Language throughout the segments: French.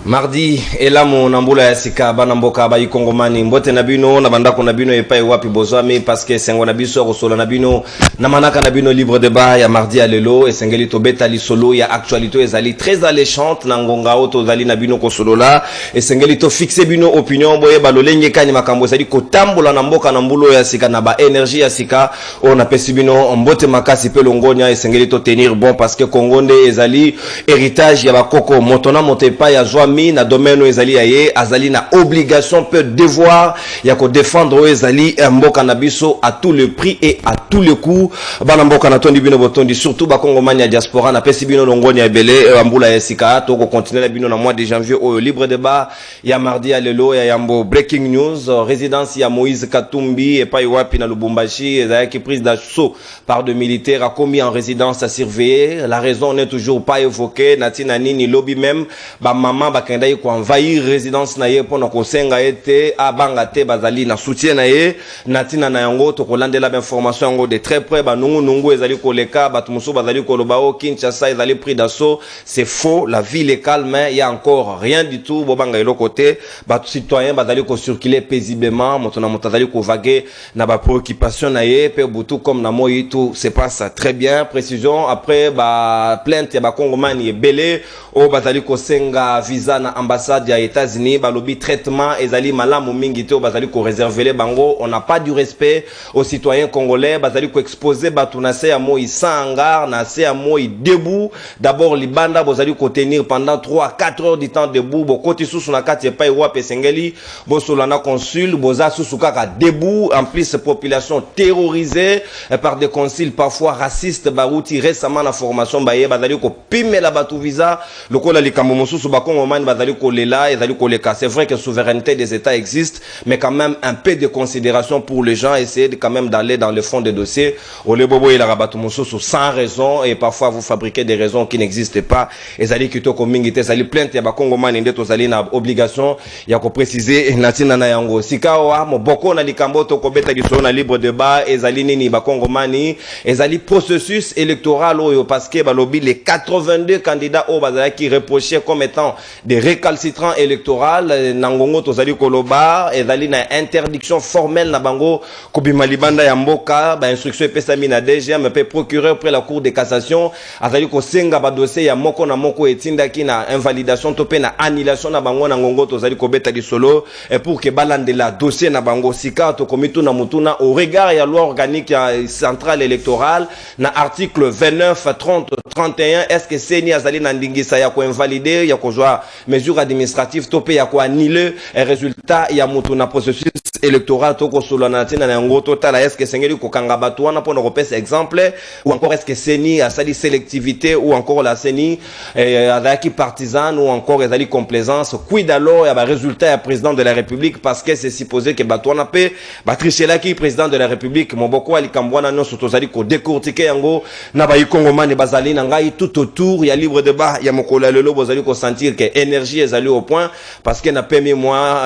Mardi elamu nambula ya sika bana mboka ba ikongomani mbote na bino na bandako na bino epai wapi bozami parce que sengo na biso kosola na bino na manaka na bino libre débat ya mardi alelo esengeli to betali solo ya actualité ezali très alléchante na ngonga oto zali na bino kosolola esengeli to fixer bino opinion boye balolenge kani makambo ezali kotambola na mboka na mbulo ya sika na ba énergie ya sika on apesi bino mbote makasi pe longonya esengeli to tenir bon parce que kongonde ezali héritage ya bakoko motona motepa ya joie na domaine ezali aye azali na obligation peut devoir ya ko défendre ezali mboka na biso à tout le prix et à tout le coup bana mboka na tondi bino botondi surtout ba kongomani ya diaspora na pesi bino longoni ya belé mbula ya sika to ko continuer bino na mois de janvier au libre débat ya mardi ya lelo ya yambo breaking news résidence ya Moïse Katumbi et pas wapi na Lubumbashi ezali qui prise d'assaut par de militaires a commis en résidence à surveiller la raison n'est toujours pas évoquée natina nini lobby même ba maman kenda yi ko envahir résidence na ye pona ko senga ete abanga te bazali na soutien na ye natina na yango to ko landela ba information yango de très près ba nungu ezali ko leka batu musu bazali ko lobao Kinshasa ezali pris d'assaut c'est faux la ville est calme il y a encore rien du tout bobanga elo côté batu citoyens bazali ko circuler paisiblement motona motazali ko vaguer na ba préoccupation na ye pe butu comme na moyi tout se passe très bien précision après ba plainte ya ba kongomani ebele o bazali ko senga visa na ambassade ya États-Unis balobi traitement ezali malamu mingi te bazali ko réserver les bango on n'a pas du respect aux citoyens congolais bazali ko exposer batu na se ya moi sangar na se ya moi debout d'abord libanda bazali ko tenir pendant 3-4 heures du temps debout bokoti susu na kati pa iwa pesengeli bosolana consul boza susu kaka debout en plus population terrorisée par des consuls parfois racistes baruti récemment la formation baye bazali ko pimela batu visa lokola likambo mosusu bakongomani bazali kolela ezali koleka c'est vrai que souveraineté des états existe mais quand même un peu de considération pour les gens essayer de quand même d'aller dans le fond des dossiers ole bobo ila rabatu mosusu sans raison et parfois vous fabriquez des raisons qui n'existent pas ezali kitoko mingi te ezali plainte ya bakongomani ndeto zali na obligation ya ko préciser natina na yango sikawa moboko na likambo to kobeta lisolo na libre débat ezali nini bakongomani ezali processus électoral oyo parce que balobi les 82 candidats au bazali qui reprochaient comme étant des récalcitrants électoraux nangongo tozali koloba ezali na interdiction formelle na bango kobima libanda ya mboka ba instruction epesami na DGM pe procureur près la cour de cassation azali ko senga ba dossier ya moko na moko etindaki na invalidation to pe na annulation na bango nangongo tozali kobeta lisolo et pour que balande la dossier na bango sika to komitu na mutuna au regard ya loi organique ya centrale électorale na article 29 30 31 est-ce que seni azali na ndingisa ya ko invalider ya ko joa mesure administrative topé ya ko annuler un résultat ya mutu na processus électoral to ko solana tina na ngo total est-ce que sengeli ko kanga batu wana pona ko pesa exemple ou encore est-ce que seni a sali sélectivité ou encore la seni avec partisane ou encore ezali complaisance quid alors ya ba résultat ya président de la République parce que c'est supposé que batu wana pe ba trichela ki président de la République moboko ali kambwana no sotozali ko décortiquer yango na ba ikongomani bazali na ngai tout autour ya libre débat ya mokola lelo bozali ko sentir que énergie ezali au point parce que na permis moi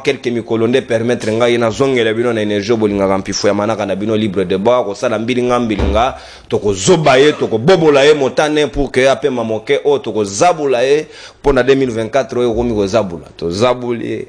quelques mikolonde permettre ngai na zongela bino na énergie bolinga kampifu ya manaka na bino libre débat ko sala mbilinga to ko zobaye to ko bobola ye motane pour que ape mamoke o to ko zabula ye pona 2024 o komi ko zabula to zabuli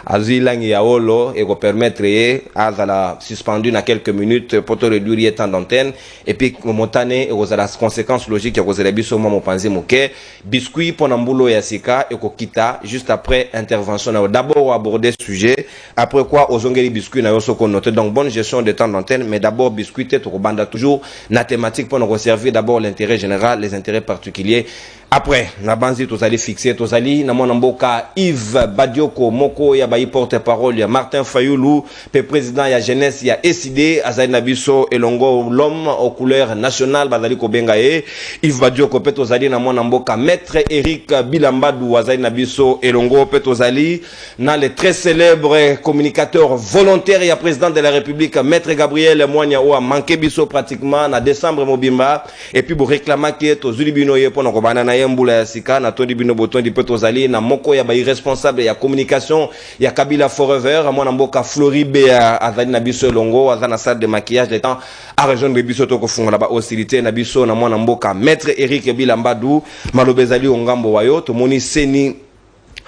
azilangi ya olo et ko permettre ye azala suspendu na quelques minutes pour te réduire temps d'antenne et puis motane et ko zala conséquences logiques ya ko zala biso mo panzi moke biscuit pona mbulo ya sika et ko kita juste après intervention d'abord aborder sujet après quoi ozongeli biscuit na yoso ko noter donc bonne gestion de temps d'antenne mais d'abord biscuit te ko banda toujours na thématique pour nous servir d'abord l'intérêt général les intérêts particuliers après na banzi tozali fixer tozali na mona mboka Yves Badioko moko ya bayi porte-parole ya Martin Fayulu pe président ya jeunesse ya SID azali na biso elongo l'homme aux couleurs nationales bazali ko benga ye Yves Badioko pe tozali na mona mboka maître Eric Bilambadu azali na biso elongo pe tozali na le très célèbre communicateur volontaire ya président de la République maître Gabriel Mwanya o a manqué biso pratiquement na décembre mobimba et puis bo réclama que tozuli bino ye pona ko banana yembula ya sika na tondi bino botondi pe tozali na moko ya ba irresponsable ya communication ya Kabila Forever mwana mboka Floribe ya azali na biso longo azana salle de maquillage le temps à rejoindre biso to ko fungola ba hostilité na biso na mwana mboka maître Eric Bilambadu malobezali ongambo wayo to moni seni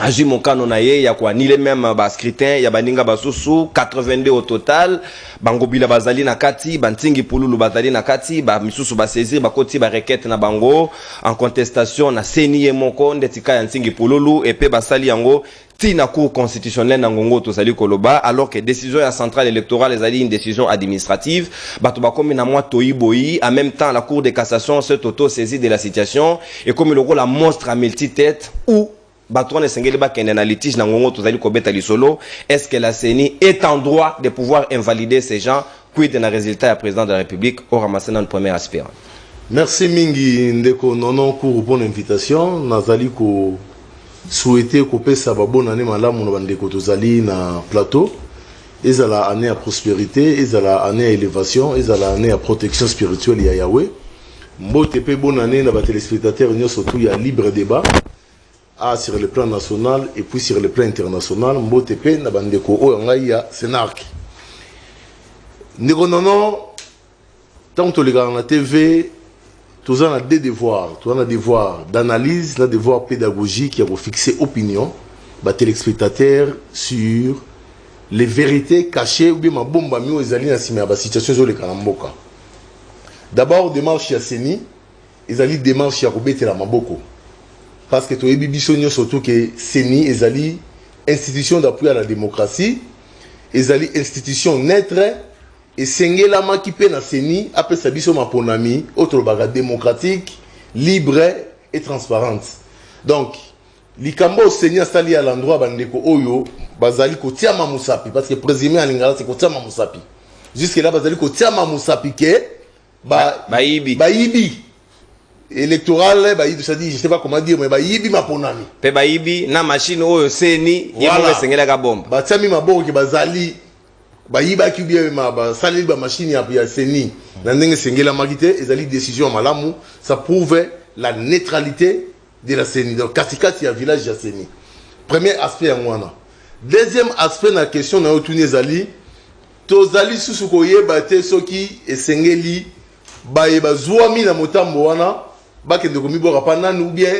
Aji Mokano na ye ya kwa nile même ba scrutin ya baninga basusu 82 au total bango bila bazali na kati bantingi pululu bazali na kati ba misusu ba saisir ba koti ba requête na bango en contestation na seni ye moko ndetika ya ntingi pululu et pe basali yango tina cour constitutionnelle na ngongo to sali koloba alors que décision ya centrale électorale ezali une décision administrative bato ba komi na moi toyiboyi en même temps la cour de cassation se auto saisie de la situation et comme le rôle la monstre à multi-tête ou Batouane Sengeli Bakende na litige na ngongo tozali kobeta lisolo. Est-ce que la CENI est en droit de pouvoir invalider ces gens? Quid na résultat à président de la République au ramassé dans le premier aspirant? Merci Mingi Ndeko Nono pour bonne invitation. Nazali ko souhaiter ko pesa ba bonne année malamu na bandeko tozali na plateau. Ezala année à prospérité, ezala année à élévation, ezala année à protection spirituelle ya Yahweh. Mbote pe bonne année na ba téléspectateurs surtout ya libre débat. Sur le plan national et puis sur le plan international, Mbotepe na bandeko o ngaya Senark. Ndeko nono tant que les gars na TV, tous on a des devoirs, tous on a des devoirs d'analyse, des devoirs pédagogiques qui ont fixé opinion, ba téléspectateurs sur les vérités cachées ou bien ma bomba mi ezali na sima ba situation zo le kalamboka. D'abord démarche ya Seni, ezali démarche ya kobetela maboko. Parce que tu es bibichonio surtout que CENI ezali institution d'appui à la démocratie, ezali institution neutre et sengela ma qui pe na CENI après sa biso ma ponami autre baga démocratique, libre et transparente. Donc likambo CENI sali à l'endroit bandeko oyo bazali ko tiama musapi parce que présumé en lingala c'est ko tiama musapi. Jusque là bazali ko tiama musapi ke bayibi électoral ça dit je sais pas comment dire mais yibi maponami pe yibi na machine oyo seni yemo sengela ka bomba ba tsami maboko ke bazali yiba ki bien ba sali ba machine ya seni na ndenge sengela makite ezali décision malamu ça prouve la neutralité de la CENI donc katikati ya village ya CENI premier aspect en wana deuxième aspect na question na otuni ezali tozali susu koyeba te soki esengeli ba zuami na motambo wana bakende komibora panani ou bien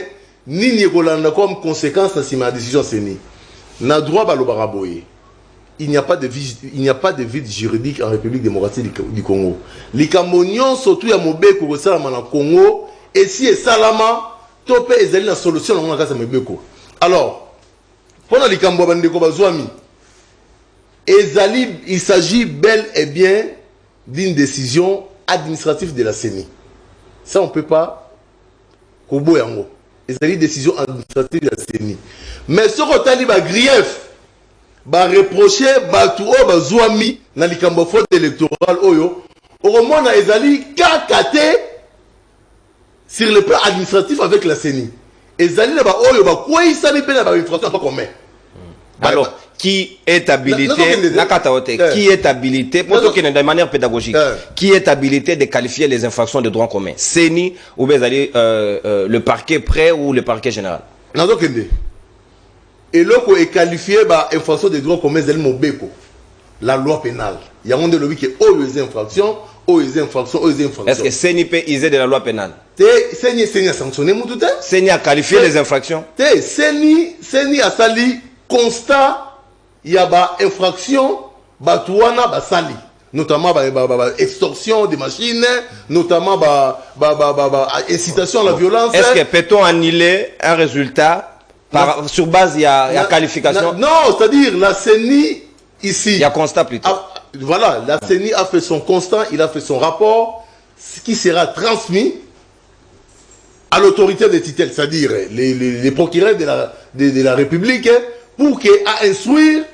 nini ekolanda comme conséquence na sima décision CENI na droit balobaka boye il n'y a pas de vide juridique en République démocratique du Congo likambo nyonso tu ya mobeko kosalama na Congo et si esalama to pe ezali na solution na kasa mobeko alors pendant likambo bandeko bazwami ezali il s'agit bel et bien d'une décision administrative de la CENI ça on peut pas Kobo yango. Ezali décision administrative de la CENI. Mais ce que ba grief ba reprocher batu o bazwami na likambo fraude électorale oyo au moins na ezali kakate sur le plan administratif avec la CENI. Ezali na ba oyo ba quoi isami pe na ba infraction pas commun. Alors qui est habilité qui est habilité pour que de manière pédagogique qui est habilité de qualifier les infractions de droit commun CENI ou bien le parquet près ou le parquet général et l'autre est qualifié par infraction de droit commun la loi pénale il y a un de lobby qui est aux infractions est-ce que CENI peut user de la loi pénale CENI a sanctionné CENI a qualifié les infractions CENI a sali constat il y a ba infraction batouana ba sali notamment extorsion des machines notamment incitation à la violence est-ce que peut-on annuler un résultat sur base il y a qualification non c'est-à-dire la CENI ici il y a constat plutôt voilà la CENI a fait son constat il a fait son rapport ce qui sera transmis à l'autorité des titelles c'est-à-dire les procureurs de la République pour qu'à instruire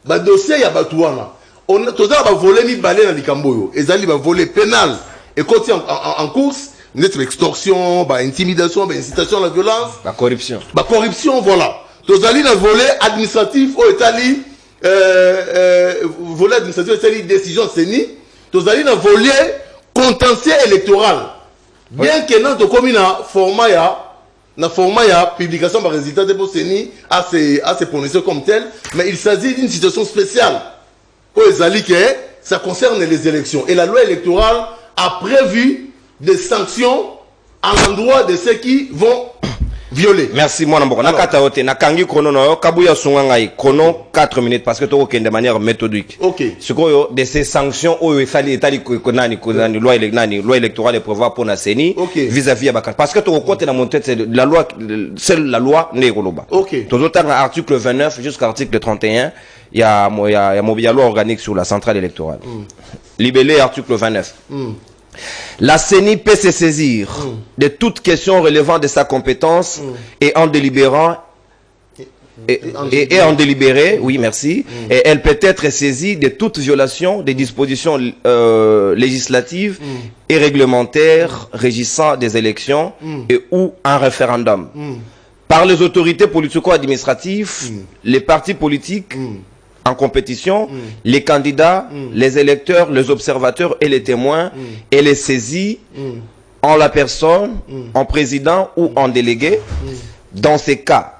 le dossier ya batouana on a toza ba voler mi balé na likamboyo ezali ba voler pénal et côté en course net extorsion ba intimidation ba incitation à la violence ba corruption voilà tozali na voler administratif au etali volet administratif etali décision CENI tozali na voler contentieux électoral bien que non to komi na format ya publication par résultat de CENI à se prononcer comme tel mais il s'agit d'une situation spéciale ça concerne les élections et la loi électorale a prévu des sanctions à l'endroit de ceux qui vont violé. Merci, moi, Namboka. Nakata ote, nakangi chrono no, kabuya sungangai, chrono 4 minutes, parce que tu as de manière méthodique. Ok. Ce que de ces sanctions, il fallait loi électorale et prévoir pour la CENI, vis-à-vis à Bakar. Parce que tu as côté dans mon tête, c'est la loi, seule la loi n'est pas. Ok. Tout autant, article 29 jusqu'à article 31, il y a une loi organique sur la centrale électorale. Libellé, article 29. La CENI peut se saisir de toute question relevant de sa compétence et en délibérant et en délibéré, oui merci, et elle peut être saisie de toute violation des dispositions législatives et réglementaires régissant des élections et ou un référendum par les autorités politico-administratives, les partis politiques en compétition, les candidats, les électeurs, les observateurs et les témoins, et les saisis en la personne, en président ou en délégué. Dans ces cas,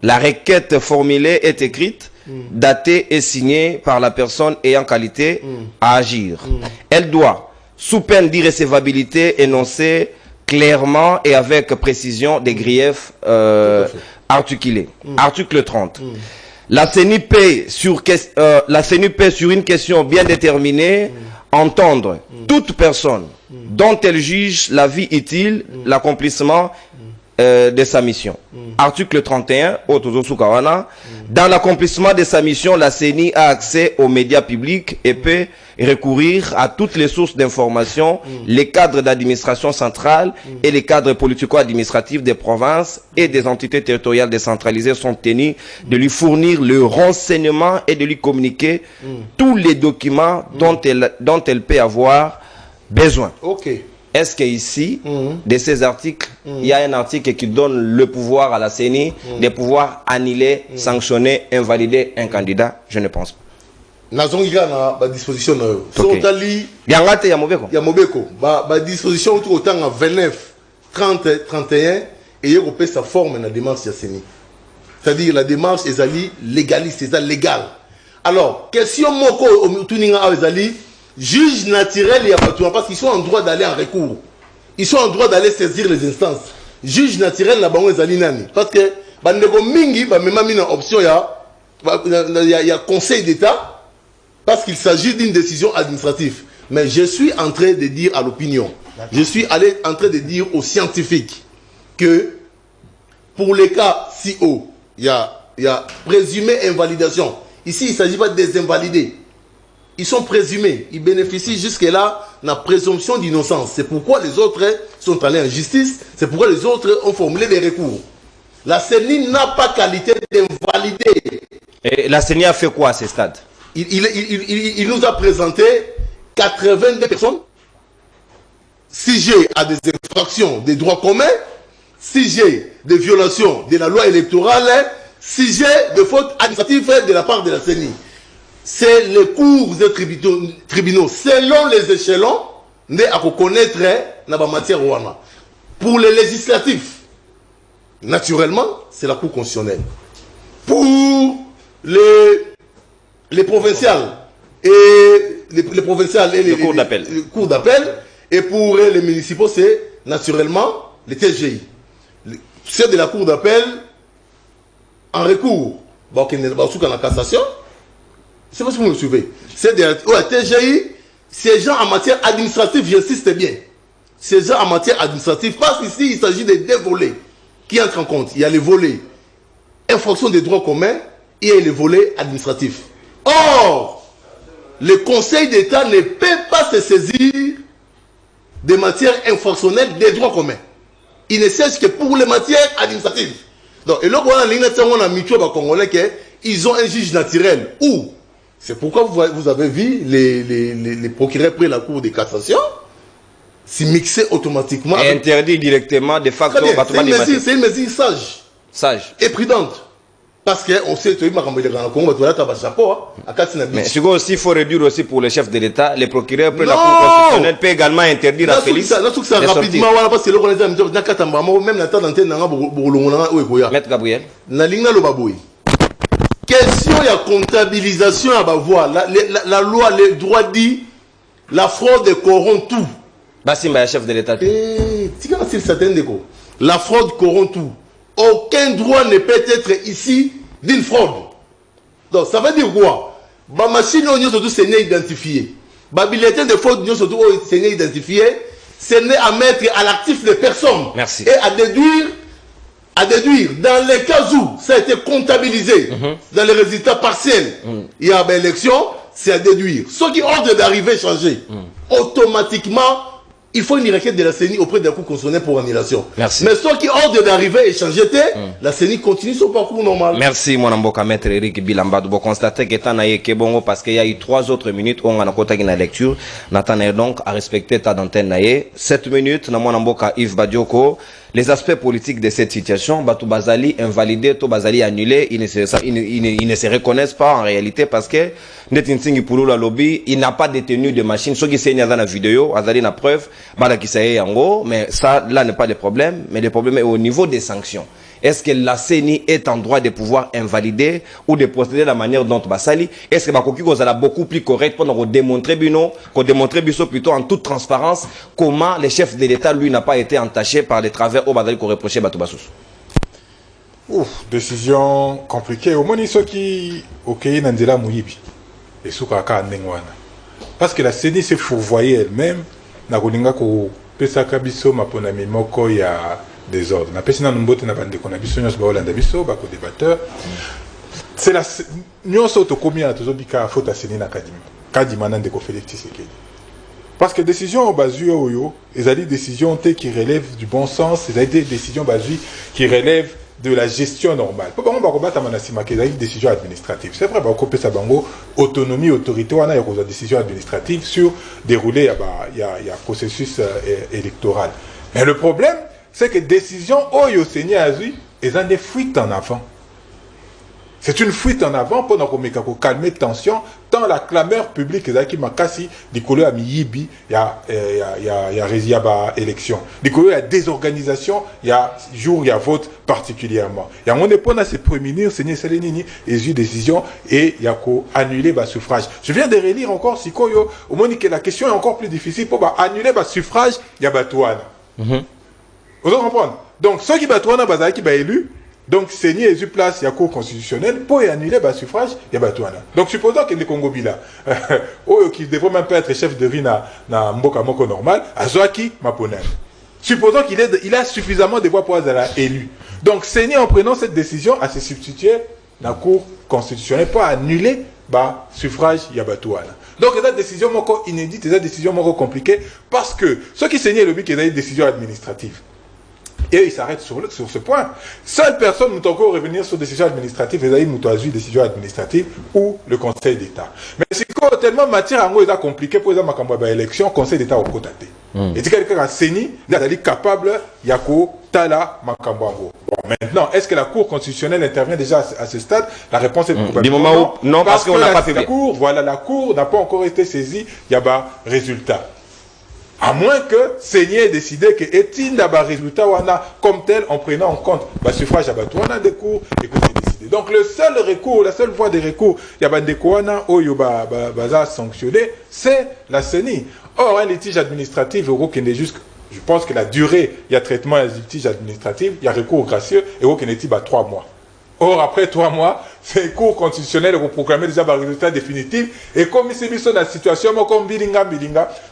la requête formulée est écrite, datée et signée par la personne ayant qualité à agir. Elle doit, sous peine d'irrécevabilité, énoncer clairement et avec précision des griefs articulés. Article 30. La CENI paie sur une question bien déterminée entendre toute personne dont elle juge la vie utile, l'accomplissement de sa mission. Article 31, dans l'accomplissement de sa mission, la CENI a accès aux médias publics et peut recourir à toutes les sources d'information. Les cadres d'administration centrale et les cadres politico-administratifs des provinces et des entités territoriales décentralisées sont tenus de lui fournir le renseignement et de lui communiquer tous les documents dont elle peut avoir besoin. Est-ce qu'ici, de ces articles, il y a un article qui donne le pouvoir à la CENI de pouvoir annuler, sanctionner, invalider un candidat? Je ne pense pas. Nazongiga na disposition na yo. So tali yangate ya mobeko. Ya mobeko. Ba disposition autant en 29, 30, 31 et yo peut sa forme na démarche ya CENI. C'est-à-dire la démarche ezali légaliste, c'est légal. Alors, question moko tuninga ezali juge naturel et abattoir parce qu'ils sont en droit d'aller en recours. Ils sont en droit d'aller saisir les instances. Juge naturel na bango ezali nani parce que bandeko mingi ba mema mina option ya conseil d'état parce qu'il s'agit d'une décision administrative. Mais je suis en train de dire à l'opinion, je suis en train de dire aux scientifiques que pour les cas si haut, il y a présumé invalidation. Ici, il ne s'agit pas de des invalidés. Ils sont présumés. Ils bénéficient jusque-là de la présomption d'innocence. C'est pourquoi les autres sont allés en justice. C'est pourquoi les autres ont formulé des recours. La CENI n'a pas qualité d'invalidé. Et la CENI a fait quoi à ce stade? Il nous a présenté 82 personnes sujet à des infractions des droits communs, sujet de violation de la loi électorale, sujet de faute administrative de la part de la CENI. C'est les cours et tribunaux, selon les échelons, à reconnaître dans la matière ouana. Pour les législatifs, naturellement, c'est la Cour constitutionnelle. Pour les provinciales et les provinciales et les cours d'appel, et pour les municipaux, c'est naturellement les TGI. C'est de la cour d'appel en recours. En cassation, c'est pas si vous me suivez. C'est de la TGI, ces gens en matière administrative, j'insiste bien. Ces gens en matière administrative, parce qu'ici, il s'agit de deux volets qui entrent en compte. Il y a les volets infraction des droits communs et les volets administratifs. Or, le Conseil d'État ne peut pas se saisir des matières infractionnelles des droits communs. Il ne siège que pour les matières administratives. Donc, et là, on a mis Congolais qu'ils ont un juge naturel. Ou, c'est pourquoi vous avez vu les procureurs près la Cour de cassation s'y mixer automatiquement. Et interdit directement de facto. C'est une mesure sage. Sage. Et prudente. Parce qu'on sait que mais ce aussi, il faut réduire aussi pour le chef de l'État, les procureurs pour la Cour constitutionnelle peut également interdire la police. Rapidement, parce que même la temps d'antenne, Maître Gabriel. Question de comptabilisation à Bavois. La loi, le droit dit, la fraude corrompt tout. Bassimba, chef de l'État. La fraude corrompt tout. Aucun droit ne peut être ici d'une fraude. Donc ça veut dire quoi? Ma machine nous surtout c'est identifié. Ma bulletin de fraude nous surtout c'est identifié. C'est à mettre à l'actif des personnes. Merci. Et à déduire dans les cas où ça a été comptabilisé dans les résultats partiels, il y a une élection, c'est à déduire. Ceux qui ordre d'arriver changer, automatiquement, il faut une requête de la CENI auprès d'un cours constitutionnel pour annulation. Merci. Mais ceux qui ordre d'arriver et changer, la CENI continue son parcours normal. Merci, mon amboka maître Eric Bilambadou. Vous constatez que t'en as Kebongo parce qu'il y a eu 3 autres minutes où on a côté la lecture. N'attendez donc à respecter ta d'antenne naïe. 7 minutes, na mon amboka Yves Badioko. Les aspects politiques de cette situation, Batou Bazali invalidé, Batou Bazali annulé, ils ne se reconnaissent pas en réalité parce que Netinsingi Poulou la lobby, il n'a pas détenu de machine. Ceux qui s'est dans la vidéo, Azali na preuve, Bala qui s'est en gros, mais ça, là n'est pas le problème, mais le problème est au niveau des sanctions. Est-ce que la CENI est en droit de pouvoir invalider ou de procéder de la manière dont Basali? Est-ce que Bakoki Kozala beaucoup plus correct pour démontrer plutôt en toute transparence comment le chef de l'État, lui, n'a pas été entaché par les travers au Badali qu'on reprochait Batoubassous? Décision compliquée. Au moins, il y a qui ok Nandela Mouyibi et Soukaka Nengwana. Parce que la CENI s'est fourvoyée elle-même. Nagolinga ko pesaka biso maponami moko ya désordre. Na pesina numbote na bande ko na biso nyos ba Holanda biso ba ko débatteur. C'est la nyos auto combien tozobika faute à CENI na kadima. Kadima nande ko Félix Tshisekedi. Parce que décision basée oyo, ils ont des décisions qui relèvent du bon sens, ils ont des décisions basées qui relèvent de la gestion normale. Pour on va combattre manasima qui des décisions administratives. C'est vrai, on couper sa bango autonomie, autorité, on a des décisions administratives sur dérouler il y a processus électoral. Mais le problème, c'est que décision oyo Seigneur Azui, ils ont des fuites en avant. C'est une fuite en avant pour nous calmer tension tant la clameur publique qui makasi dikolo ya miyibi ya élection dikolo ya désorganisation ya jour ya vote particulièrement ya on est pour se prémunir Seigneur Salenini et eu décision et ya ko annuler ba suffrage. Je viens de relire encore sikoyo au moins que la question est encore plus difficile pour annuler ba suffrage ya batouana. Vous comprenez? Donc ceux qui batouana bazaki qui ba élu. Donc, Seigneur est eu place, il y a cour constitutionnelle pour annuler le suffrage, il y a Batouana. Donc, supposons que les Congo Bila, qui devrait même pas être chef de vie na Mboka Moko normal, Azoaki Maponen. Supposons qu'il a suffisamment de voix pour être élu. Donc, Seigneur, en prenant cette décision, à se substituer dans la cour constitutionnelle pour annuler le suffrage, il y a Batouana. Donc, il y a des décisions inédites, il y a des décisions compliquées, parce que ceux qui Seigneur le but, il y a des décisions administratives. Et il s'arrête sur ce point. Seule personne nous encore revenir sur décision administrative, les aïe décision administrative ou le Conseil d'État. Mais c'est tellement matière en gros est compliqué pour les élection, Conseil d'État au côté. Et si quelqu'un a saigné, il est capable, Yako, Tala, Makambango. Bon, maintenant, est-ce que la Cour constitutionnelle intervient déjà à ce stade? La réponse est probablement non, parce qu'on n'a pas fait. La Cour n'a pas encore été saisie, il y a un résultat. À moins que Seigneur ait décidé que est-il d'abord résultat comme tel en prenant en compte le suffrage à Batouana des cours et que c'est décidé. Donc le seul recours, la seule voie de recours, il y a des Kouana ou Baza sanctionné, c'est la CENI. Or, un litige administratif, je pense que la durée, il y a traitement d'un litige administratif, il y a recours gracieux et au Kennedy, 3 mois. Or, après 3 mois, c'est cours constitutionnel pour proclamer déjà le résultat définitif. Et comme ici, dans la situation, comme Bilinga,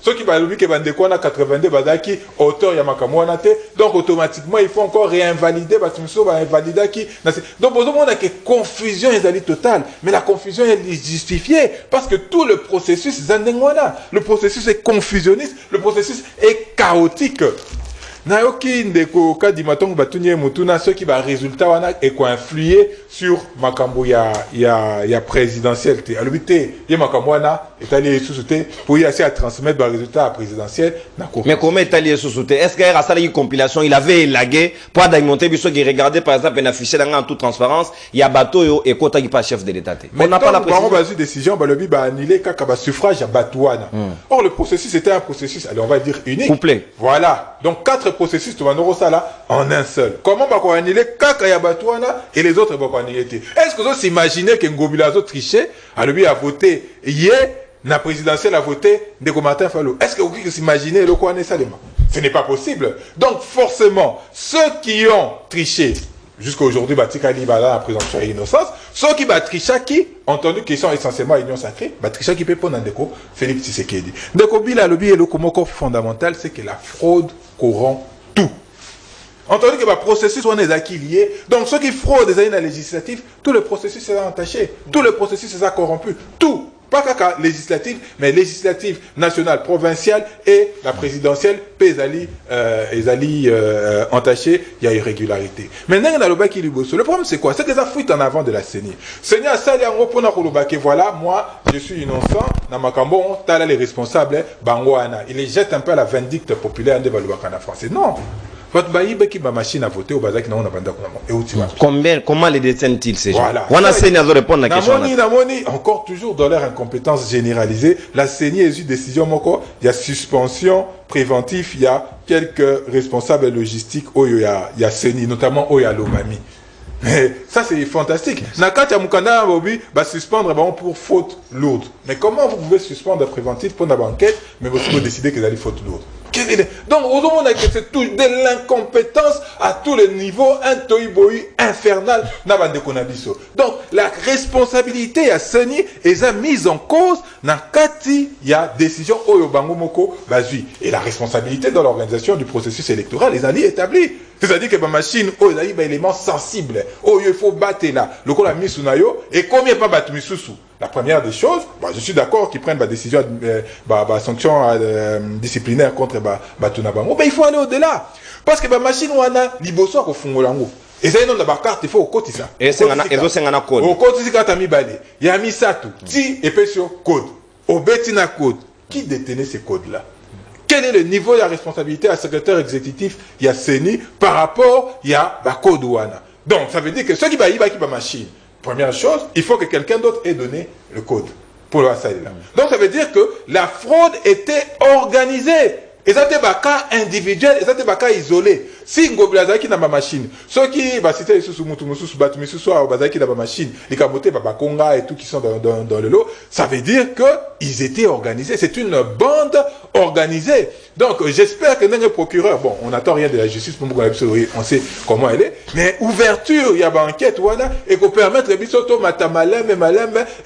ceux qui vont dire que Bandekwana 82 Badaki, auteur Yamakamouana, donc automatiquement, il faut encore réinvalider, parce que va invalider qui. Donc, on a que confusion est totale. Mais la confusion est justifiée, parce que tout le processus, le processus est confusionniste, le processus est chaotique. Naoki ndeko kadimatongo batunye mutuna ceux qui va résultat wana et quoi influer sur makambo ya présidentiel te alobité ye makambo wana etali sous-souté pour y assez à transmettre le résultat à présidentiel na ko. Mais comment etali sous-souté? Est-ce qu'il y a une compilation, il avait élagué pour d'augmenter biso qui regardait par exemple un affiché en toute transparence, il y a bateau yo et kota qui pas chef de l'État. On n'a pas la précision. On va décision ba lobi ba annuler kaka ba suffrage ya batouana. Or le processus était un processus, allez on va dire unique. Couplé. Voilà. Donc 4 processus en un seul. Comment on va annuler Kaka Yabatouana et les autres vont annuler? Est-ce que vous imaginez que Ngobilazo trichait, a voté hier la présidentielle a voté Ndeko Martin Fayulu. Est-ce que vous pouvez s'imaginer le quoi Salema? Ce n'est pas possible. Donc forcément, ceux qui ont triché, jusqu'à aujourd'hui, Batika Libala, la présomption d'innocence, ceux qui ont triché, qui ont entendu qu'ils sont essentiellement à l'Union sacrée, triché qui peut prendre Ndeko Félix Tshisekedi. Ndeko Bila, le biais fondamental, c'est que la fraude corrompt tout. Entendu que le processus est lié. Donc ceux qui fraudent des années législatives, tout le processus est entaché, tout le processus est corrompu, tout. Pas qu'à législative, mais législative nationale, provinciale et la présidentielle, ezali entaché, il y a irrégularité. Maintenant, il y a le bac. Le problème, c'est quoi? C'est que ça fuite en avant de la CENI. CENI a ça, il y a un gros voilà, moi, je suis innocent, dans ma cambo, t'as les responsables, Bangouana. Il les jette un peu à la vindicte populaire de Balouakana français. Non. Machine à voter au bazar qui n'a pas. Comment les détiennent-ils ces gens? Voilà. On a CENI à répondre à la question. Encore toujours dans leur incompétence généralisée, la CENI a eu décision, il y a suspension préventive, il y a quelques responsables logistiques, il y a CENI, notamment il y a l'Omami. Mais ça c'est fantastique. Nakata Mukanda Bobi va suspendre pour faute lourde. Mais comment vous pouvez suspendre préventif pour une enquête, mais vous pouvez décider que vous allez faute lourde? Donc, aujourd'hui, c'est tout de l'incompétence à tous les niveaux, un toiboï infernal. Donc, la responsabilité à Seni est mise en cause dans Kati, il y a décision Oyobangomoko Bazui. Et la responsabilité dans l'organisation du processus électoral est établie. C'est-à-dire que la machine, il y a des éléments sensibles. Il faut battre là. Le coup, la mise sous nayo, et combien pas battre sous. La première des choses, je suis d'accord qu'ils prennent la décision, sanction disciplinaire contre Tunabango, mais il faut aller au-delà. Parce que la machine, on a liboso au fond et ça, il y a une carte, il faut au côté ça. Et c'est un code. Au côté, c'est quand mis balé. Il y a mis ça tout. Ti et puis sur code. Au betina code. Qui détenait ces codes-là? Quel est le niveau de la responsabilité à secrétaire exécutif, il y a CENI, par rapport, il y a code ouana. Donc, ça veut dire que ceux qui baillent, qui machine. Première chose, il faut que quelqu'un d'autre ait donné le code pour le hasard là. Donc ça veut dire que la fraude était organisée. Et ça c'était un cas individuel, et ça c'était un cas isolé. Si Ngoblazaki n'a pas machine, ceux qui citer sous Mutumusou, Batumisu, soit Bazaki n'a pas machine, les Kamote, Babakonga et tout qui sont dans le lot, ça veut dire qu'ils étaient organisés. C'est une bande organisée. Donc j'espère que notre procureur, bon, on n'attend rien de la justice pour on sait comment elle est, mais ouverture, il y a une enquête, voilà, et qu'on permette le bisoto matamalem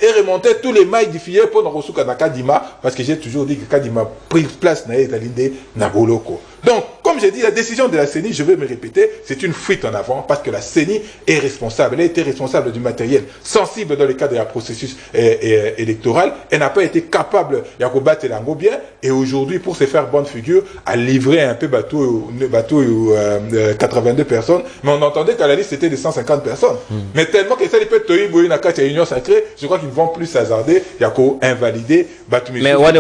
et remonter tous les mailles diffusées pour nous ressourcer dans Kadima, parce que j'ai toujours dit que Kadima pris place dans l'idée Naboloko. Donc, comme j'ai dit, la décision de la CENI, je vais me répéter, c'est une fuite en avant parce que la CENI est responsable. Elle a été responsable du matériel sensible dans le cadre du processus électoral. Elle n'a pas été capable de combattre l'ango bien. Et aujourd'hui, pour se faire bonne figure, à livrer un peu bateau 82 personnes. Mais on entendait qu'à la liste, c'était de 150 personnes. Mais tellement que ça, il peut tenir une carte à l'Union sacrée, je crois qu'ils ne vont plus s'hasarder. Il y a qu'à invalider. Mais on a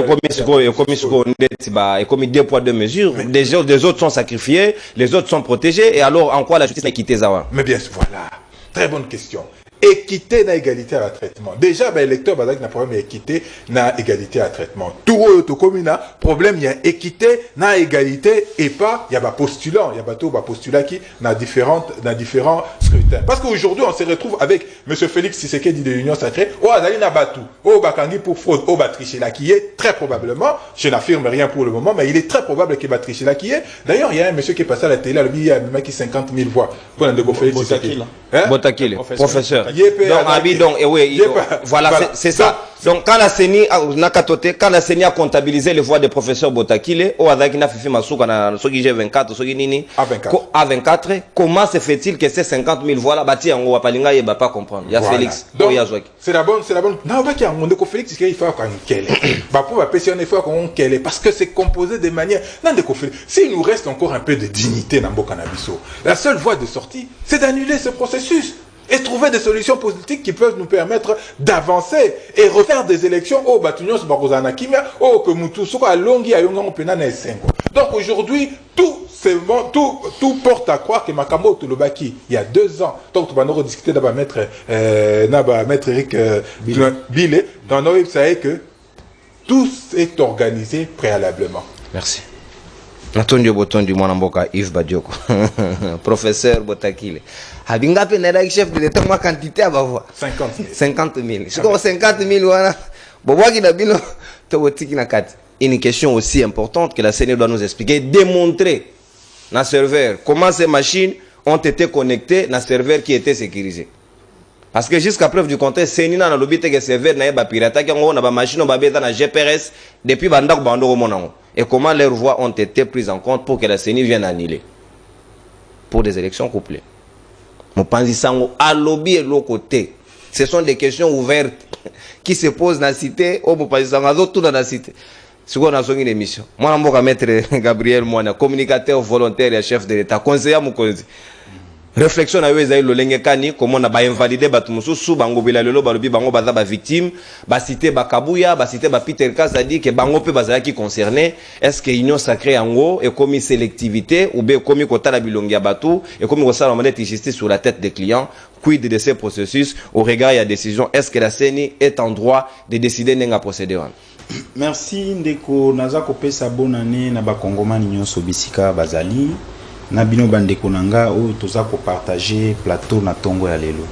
commis 2 poids 2 mesures. Les autres sont sacrifiés, les autres sont protégés, et alors en quoi la justice a quitté Zawa? Mais bien sûr, voilà. Très bonne question. Équité na égalité à traitement. Déjà, l'électeur n'a pas problème équité na égalité à traitement. Tout comme na problème, il y a équité na égalité et pas, il y a pas postulant, il y a pas postulat qui na différents scrutins. Parce qu'aujourd'hui, on se retrouve avec M. Félix Tshisekedi de l'Union sacrée, Azali na Batou, Bakangi pour fraude, Batriché là qui est très probablement, je n'affirme rien pour le moment, mais il est très probable qu'il Batriché là qui est. D'ailleurs, il y a un monsieur qui est passé à la télé, il y a un mec qui 50 000 voix pour un de Félix Tshisekedi. Botakile, professeur. Voilà, c'est ça. Donc, quand la CENI a comptabilisé les voix des professeurs Botakile, A24, comment se fait-il que ces 50 000 voix là, on ne va pas comprendre? Il y a Félix. C'est la bonne. Non, Félix, il faut qu'on parce que c'est composé de manière. S'il nous reste encore un peu de dignité dans Bokanabiso, la seule voie de sortie, c'est d'annuler ce processus. Et trouver des solutions politiques qui peuvent nous permettre d'avancer et refaire des élections au Batunios Barozana Kimia, au Kemutu, Soka Longi, à Yongan Penana et Sengo. Donc aujourd'hui, tout porte à croire que Makambo Tulobaki, il y a 2 ans, donc tu vas nous rediscuter d'abord maître Eric Billet, dans nos websites que tout est organisé préalablement. Merci. Natondio Botondi Mwanamboka Yves Badioko, professeur Botakile. Habingape n'a chef de l'État, ma quantité à 50 000. 50 000. Je crois 50 000, voilà. Bobo qui n'a Une question aussi importante que la CNI doit nous expliquer, démontrer dans le serveur comment ces machines ont été connectées dans le serveur qui était sécurisé. Parce que jusqu'à preuve du contraire, CNI n'a lobby que serveur n'a pas piraté, qui ont une machine, on a un GPRS depuis Bandak Bando Monango. Et comment leurs voix ont été prises en compte pour que la CNI vienne annuler pour des élections couplées. Mon panzisango à lobby et l'autre côté. Ce sont des questions ouvertes qui se posent dans la cité, au panzisango, tout dans la cité. Ce qu'on a une émission. Moi, je vais mettre Gabriel Moana, communicateur volontaire et chef de l'État, conseiller à mon conseil. Réflexion à eux, ils ont dit comment on a invalidé Batumusu, sous Bango Bilalelo, Balubi Bango Baza, victime, cité Bakabuya, cité Peter Kazadi, que Bango peut Baza qui concerné. Est-ce que l'union sacrée en haut est commis sélectivité ou bien commis Kota la Bilongia Batou et commis Kosa la monnaie justice sur la tête des clients? Quid de ces processus au regard de la décision? Est-ce que la CENI est en droit de décider de procéder? Merci Ndeko Nazako pesa bonne année na ba Kongomani nyonso bisika bazali. Na bino bandeko nanga oyo toza ko partager plateau na tongo ya lelo.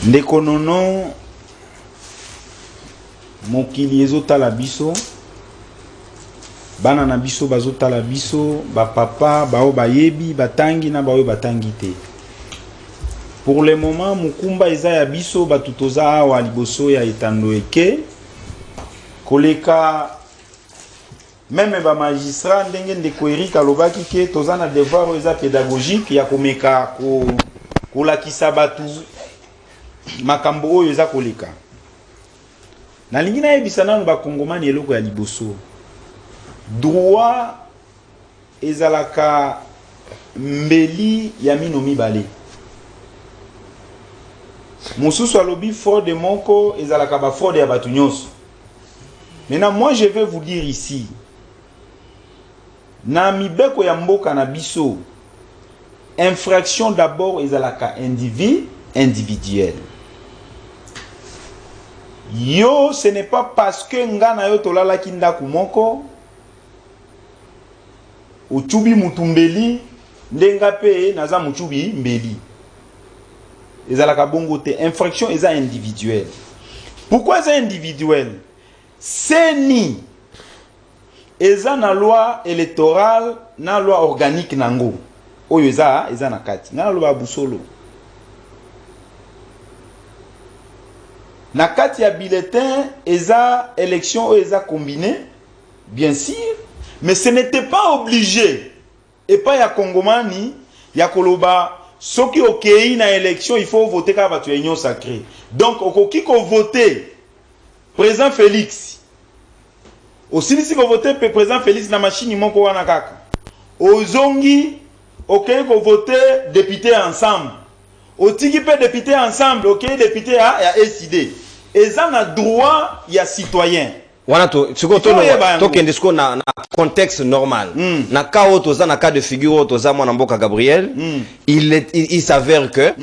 Ndeko nono mokili ezotala biso bana na biso bazotala biso ba papa bao bayebi batangi na bao batangi te. Pour le moment mukumba eza ya biso batutoza awa liboso ya etando eke koleka même ba magistrat ndenge ndeko Eric alobaki ke toza na devoir eza pédagogique ya komeka ko lakisa batu makambo oyo eza koleka na lingi na yebisa nanu ba kongomani eloko ya liboso droit ezalaka mbeli ya mino mibale mususu alobi fraude moko ezalaka ba fraude ya batu nyonso. Maintenant moi je vais vous dire ici na mibeko ya mboka na biso infraction d'abord ezalaka individuel. Yo ce n'est pas parce que ngana yo tolala kindaku moko uchubi mutumbeli ndenga pe naza muchubi mbeli. Ezalaka bongo te infraction eza individuel. Pourquoi c'est individuel? CENI eza na loi électorale na loi organique nango oyo eza na kati na loi busolo na kati ya bulletin eza élection oyo eza combiné bien sûr, mais ce n'était pas obligé et pas ya Kongomani ya koloba soki okei na élection il faut voter ka batu ya union sacrée. Donc okoki ko voter président Félix aussi si vous votez pour président Félix na machine moko wana kaka ozongi OK ko voter député ensemble otiki pe député ensemble OK député ya SID eza na droit ya citoyen wana to siko to kendisko na contexte normal na cas otoza na cas de figure otoza mwana mboka Gabriel il s'avère que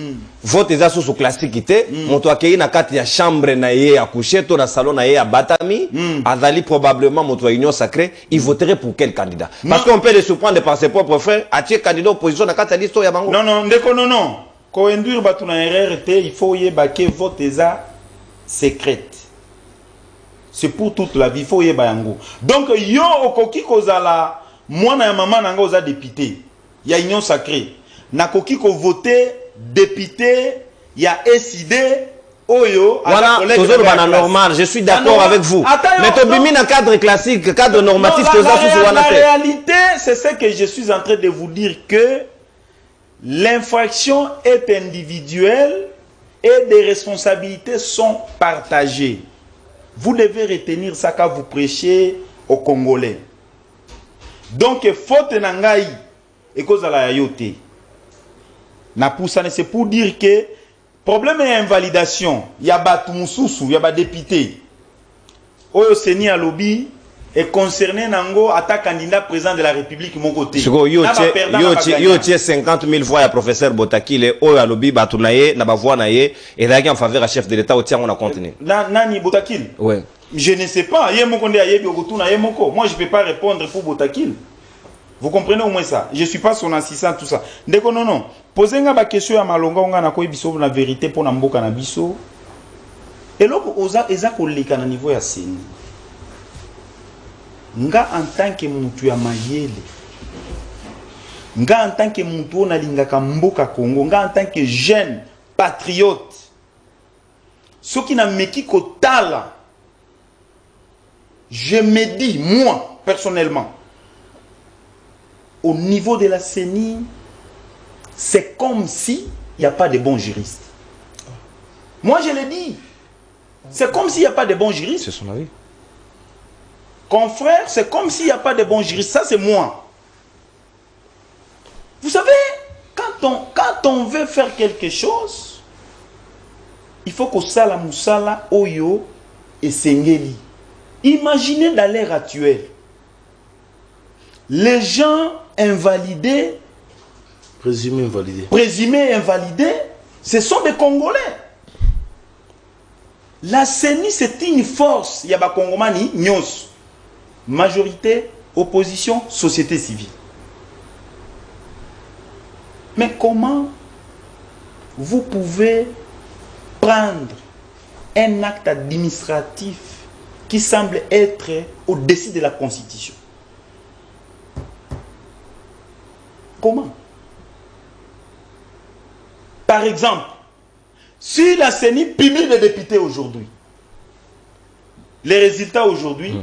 vote eza sous classique te moto akei na kati ya chambre na ye ya coucher to na salon na ye ya batami azali probablement moto ya union sacrée il voterait pour quel candidat parce qu'on peut le surprendre par ses propres frères atie candidat opposition na kati ya liste ya bango non ndeko non ko induire batu na erreur te il faut yeba ke vote eza secrète. C'est pour toute la vie, il faut yeba yango. Donc yo okoki kozala mwana ya mama nanga oza député ya union sacrée na koki ko voter député ya SID oyo voilà toujours bana normal je suis d'accord avec vous mais to bimi na cadre classique cadre normatif que ça sous wana la réalité c'est ce que je suis en train de vous dire que l'infraction est individuelle et des responsabilités sont partagées. Vous devez retenir ça quand vous prêchez aux Congolais. Donc, faute nangai et cause à la yote. C'est pour dire que problème est invalidation. Il y a batu mususu, il y a député. Oyo seni à lobby est concerné nango atta candidat président de la République mon côté. Yo tie 50 000 voix à professeur Botakile oyo à lobby batu naye na ba voix naye et là en faveur à chef de l'état au tient on a contenu. Nani Botakile? Ouais. Je ne sais pas, moi je ne peux pas répondre pour Botakile. Vous comprenez au moins ça? Je ne suis pas son assistant, tout ça. Ndeko non. Posez-moi la question à Malonga, on a quoi biso la vérité pour Namboka na biso. Et là, eza koleka na niveau ya seni. Nga en tant que mutu ya mayele. Nga en tant que mutu na lingaka mboka Congo, nga en tant que jeune patriote. Ce qui n'a meki kotala. Je me dis, moi, personnellement, au niveau de la CENI, c'est comme si il n'y a pas de bons juristes. Moi, je le dis. C'est comme s'il n'y a pas de bons juristes. C'est son avis. Confrère, c'est comme s'il n'y a pas de bons juristes. Ça, c'est moi. Vous savez, quand on veut faire quelque chose, il faut que ça la moussala, oyo et sengeli. Imaginez dans l'ère actuelle, les gens invalidés, présumés invalidés, ce sont des Congolais. La CENI, c'est une force. Il y a des Congomani, Nyos. Majorité, opposition, société civile. Mais comment vous pouvez prendre un acte administratif qui semble être au-dessus de la Constitution? Comment? Par exemple, si la CENI publie les députés aujourd'hui, les résultats aujourd'hui,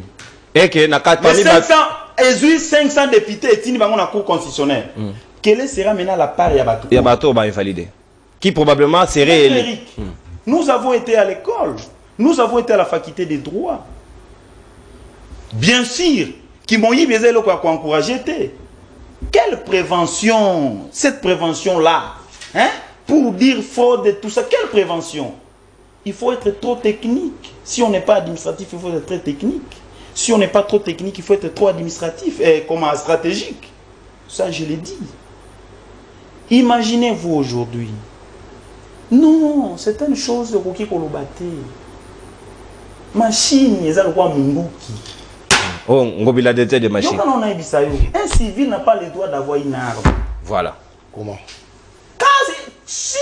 et que les 500 députés et dans la Cour constitutionnelle, quelle sera maintenant la part Il y a bateau invalidé. Qui probablement serait élu. Nous avons été à l'école, nous avons été à la faculté des droits. Bien sûr, qui m'ont dit qu'on encourager. Quelle prévention, cette prévention-là, hein? Pour dire fraude et tout ça, quelle prévention? Il faut être trop technique. Si on n'est pas administratif, il faut être très technique. Si on n'est pas trop technique, il faut être trop administratif et comment stratégique. Ça, je l'ai dit. Imaginez-vous aujourd'hui. Non, c'est une chose de Roki Kolobate. Machine, ils ont quoi Munguki. Oh, ngobila d'été de machine. Non, un civil n'a pas le droit d'avoir une arme. Voilà. Comment? Si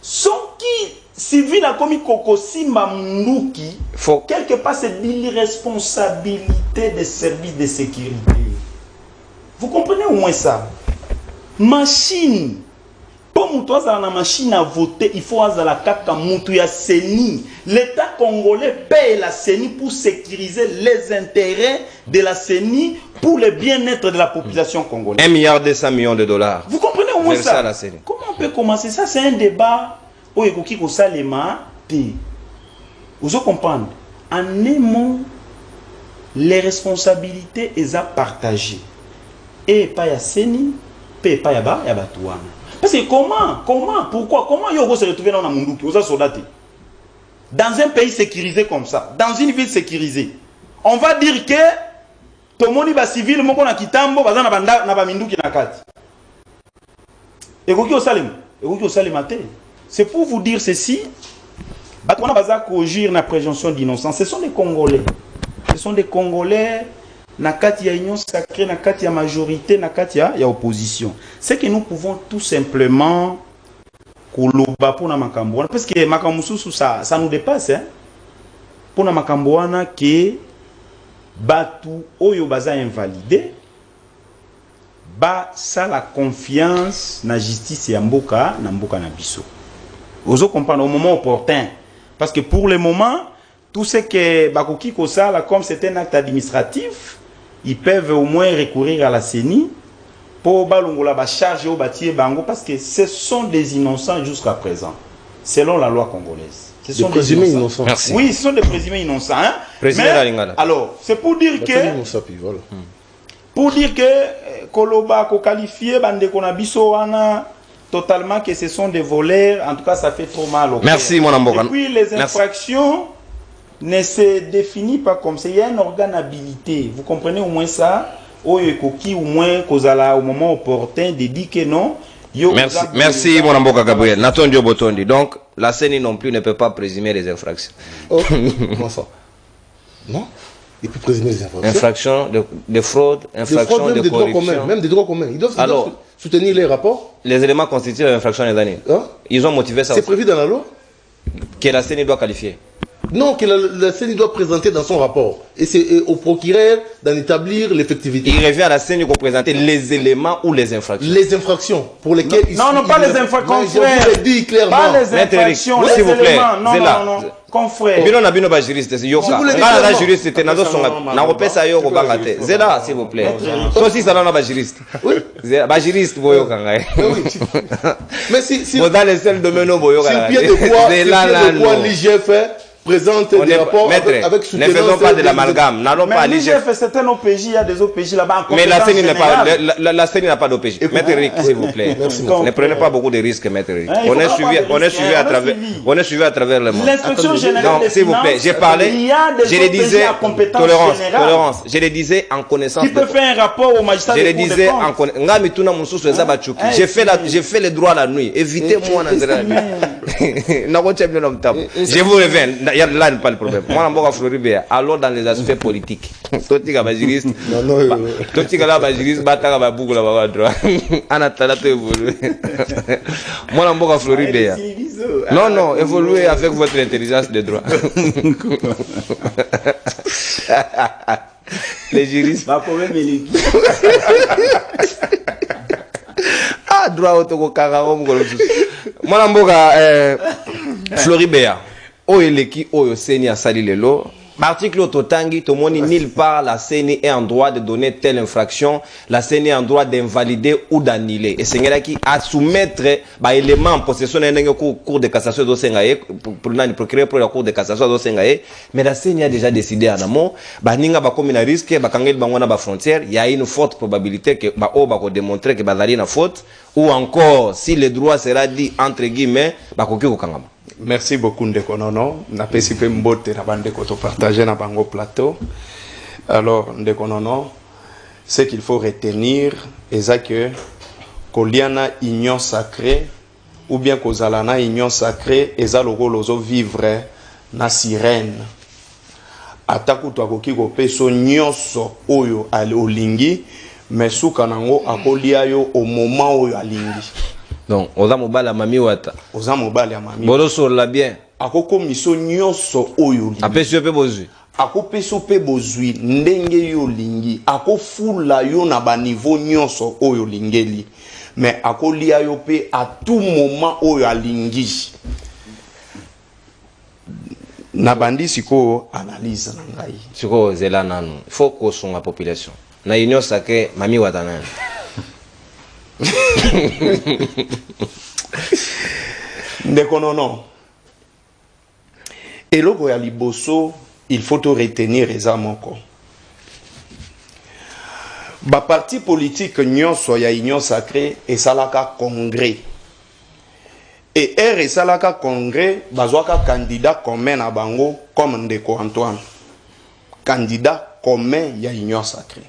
son qui civil a commis Kokosimba Munduki, quelque part c'est l'irresponsabilité des services de sécurité. Vous comprenez au moins ça? Machine. Pour moi, la machine à voter, il faut avoir la carte à CENI. L'État congolais paye la CENI pour sécuriser les intérêts de la CENI pour le bien-être de la population congolaise. 1,2 milliard de dollars. Vous comprenez au moins ça? Comment on peut commencer ça? C'est un débat où il faut que ça les vous comprenez? En un mot, les responsabilités sont partagées. Et pas ya CENI, et pas ya Batouana. Parce que pourquoi Yoko se retrouve dans la Munduki, aux soldats? Dans un pays sécurisé comme ça, dans une ville sécurisée, on va dire que tout le monde va civil, mon na kitambo, bazana banda na ba Minduki na kati. Et c'est pour vous dire ceci. Batouana baza cogir na présomption d'innocence. Ce sont des Congolais. Ce sont des Congolais. Nakati ya union sacrée, nakati ya majorité, nakati ya opposition. C'est que nous pouvons tout simplement koloba pour na makamboana, parce que makamoussou ça nous dépasse, hein. Pour na makamboana que batu oyo baza invalidé, ba ça la confiance na justice ya mboka na biso. Vous comprenez au moment opportun, parce que pour le moment tout ce que bakoki ko ça comme c'est un acte administratif, ils peuvent au moins recourir à la CENI pour balongola ba charge au bâtir bango, parce que ce sont des innocents jusqu'à présent, selon la loi congolaise. Ce sont des présumés innocents. Merci. Oui, ce sont des présumés innocents. Hein? Mais, alors, c'est pour dire que Koloba ko qualifié bande konabiso wana totalement que ce sont des voleurs. En tout cas, ça fait trop mal au cœur. Merci mon amboka. Et puis les infractions ne se définit pas comme ça. Il y a une organabilité. Vous comprenez au moins ça? Au moins au moment opportun de dire que non. Merci mon amboka Gabriel. Nathan Diobotondi. Donc la CENI non plus ne peut pas présumer les infractions. Oh, comment ça? Non? Il peut présumer les infractions. Infractions de fraude, infractions de corruption. Même des droits communs. Ils doivent soutenir les rapports. Les éléments constituent l'infraction des années. Ils ont motivé ça. C'est prévu dans la loi? Que la CENI doit qualifier. Non, que la CENI doit présenter dans son rapport. Et c'est au procureur d'en établir l'effectivité. Il revient à la CENI pour présenter les éléments ou les infractions. Les infractions pour lesquelles non, pas les infractions, frère. Je vous l'ai dit clairement. Pas les infractions, les s'il vous plaît, éléments. Non. Confrère. Bino na bino ba juriste yoka. Ngana na juriste c'était nazo songa. Na kopesa yo ko bangate. Zela s'il vous plaît. So si ça na ba juriste. Oui. Ba juriste boyo kanga. Oui. Mais si vous dans les seuls domaines boyo kanga. Sur pied de quoi l'IGF présente des rapports avec soutenance. Ne faisons pas de l'amalgame. N'allons pas à l'IGF. C'est un OPJ, il y a des OPJ là-bas. Mais la CENI n'est pas, la CENI n'a pas d'OPJ. Maître Rick, s'il vous plaît. Ne prenez pas beaucoup de risques, Maître Rick. On est suivi à travers le monde. L'inspection générale des s'il vous plaît, j'ai parlé, je le disais, tolérance, je le disais en connaissance. Qui peut faire un rapport au magistrat de Je le disais en connaissance. J'ai fait le droit la nuit. Évitez-moi, je vous reviens. Il y a là pas le problème. Moi, je suis Floribert. Alors, dans les aspects politiques, toi, tu es juriste. Toi, tu es juriste, bataille à Bougoula, à droit. En attendant, tu évolues. Moi, je suis Floribert. Non, évoluez avec votre intelligence de droit. Les juristes. Ma problème est l'équipe. Ah, droit au Karaom. Moi, je suis Floribert. Oeleki oyo CENI a sali lelo. L'article Totangi, tout le monde nulle part la CENI est en droit de donner telle infraction, la CENI est en droit d'invalider ou d'annuler. Et c'est qui à soumettre bah élément en possession d'un cour de cassation d'Osengaye pour le procureur pour la cour de cassation d'Osengaye, mais la CENI a déjà décidé en amont, bah ninga ba comme un risque, bah kangel bangona ba frontière, il y a une forte probabilité que bah ba ko démontrer que bah dali na faute ou encore si le droit sera dit entre guillemets, bah koki ko kangama. Merci beaucoup Ndeko Nono. Na pesi pe mbote na bande ko to partager na bango plateau. Alors Ndeko Nono, ce qu'il faut retenir est que koliana union sacrée ou bien kozalana union sacrée eza lozo vivre na sirène. Ataku to akoki ko peso nyonso oyo ali olingi mais suka nango akolia yo au moment oyo alingi. Donc, oza mobala mami wata. Oza mobala ya mami. Bolo sur la bien. Akoko miso nyonso oyo lingi. Apesio pe bozui. Ako peso pe bozui ndenge yo lingi. Ako fula yo na ba niveau nyonso oyo lingeli. Mais ako lia yo pe à tout moment oyo alingi. Na bandi siko analyse na ngai. Siko zela nanu. Faut ko songa population. Na union sake mami wata nanu. Ndeko Nono. Eloko ya liboso, il faut te retenir eza moko. Ba parti politique nyonso ya union sacrée esalaka congrès. Et esalaka congrès bazwaka candidat commun na bango comme Ndeko Antoine. Candidat commun ya union sacrée.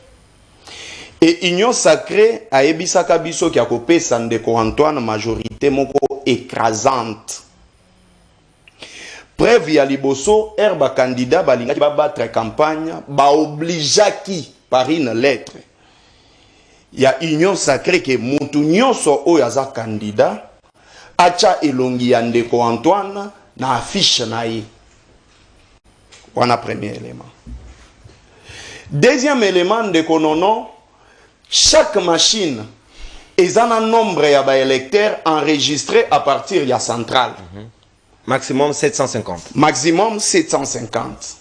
Et union sacrée a ebisaka biso ki akopesa Ndeko Antoine majorité moko écrasante. Preuve ya liboso ba candidat balingaki ba battre campagne ba obligeaki par une lettre. Ya union sacrée que mutu nyonso oyo aza candidat acha elongi ya Ndeko Antoine na affiche na ye. Wana premier élément. Deuxième élément Ndeko Nono. Chaque machine est un nombre de électeurs enregistrés à partir de la centrale. Maximum 750. Maximum 750.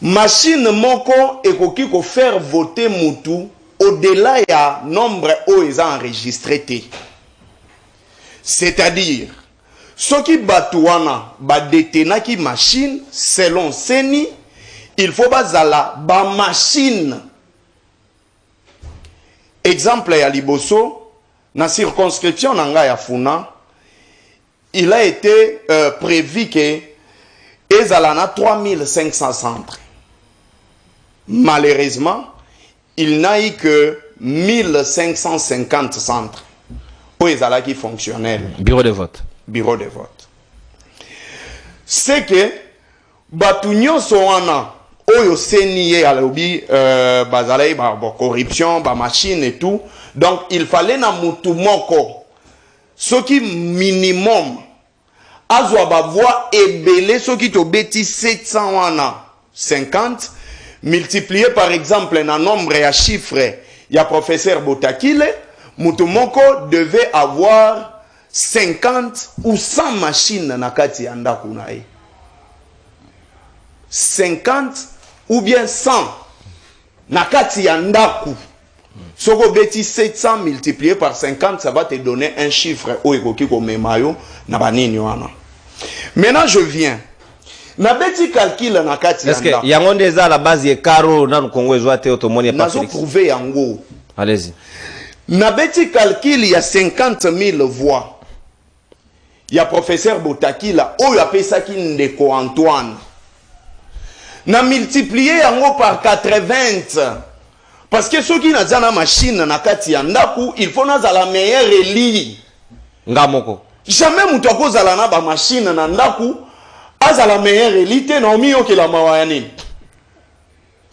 Machine moko ekoki ko faire voter mutu au-delà ya nombre où ils ont enregistré. C'est-à-dire, ceux qui batouana ba détena ki machine selon CENI, il faut bazala ba machine. Exemple ya liboso, na circonscription nanga ya Funa, il a été prévu que ezalana 3500 centres. Malheureusement, il n'a eu que 1550 centres où ezalaki fonctionnel. Bureau de vote. Bureau de vote. C'est que batunyo soana oyo seniye alobi bazalai ba corruption ba machine et tout, donc il fallait na mutu moko ce qui minimum azwa ba voix ebele soki to beti 700 wana 50 multiplié par exemple un nombre ya chiffre ya professeur Botakile, Mutumoko devait avoir 50 ou 100 machines na kati ya ndaku na ye. 50 ou bien 100 na kati ya ndaku. Soko beti 700 multiplié par 50, ça va te donner un chiffre ou ekoki ko memayo na banini wana. Maintenant je viens. Na beti calcul na kati ya ndaku. Est-ce que yango ndeza la base ye karo na Congo ezwate otomoni pas Nazo prouver yango. Allez-y. Na beti calcul ya 50 000 voix. Ya professeur Botakila oyo apesaki ndeko Antoine. Na multiplier yango par 80. Parce que ceux qui n'ont pas de machine na kati ya ndaku, il faut naza la meilleure élite. Ngamoko. Jamais mouto akozala na ba machine na ndaku, aza la meilleure élite na omiyo ke la mawayani.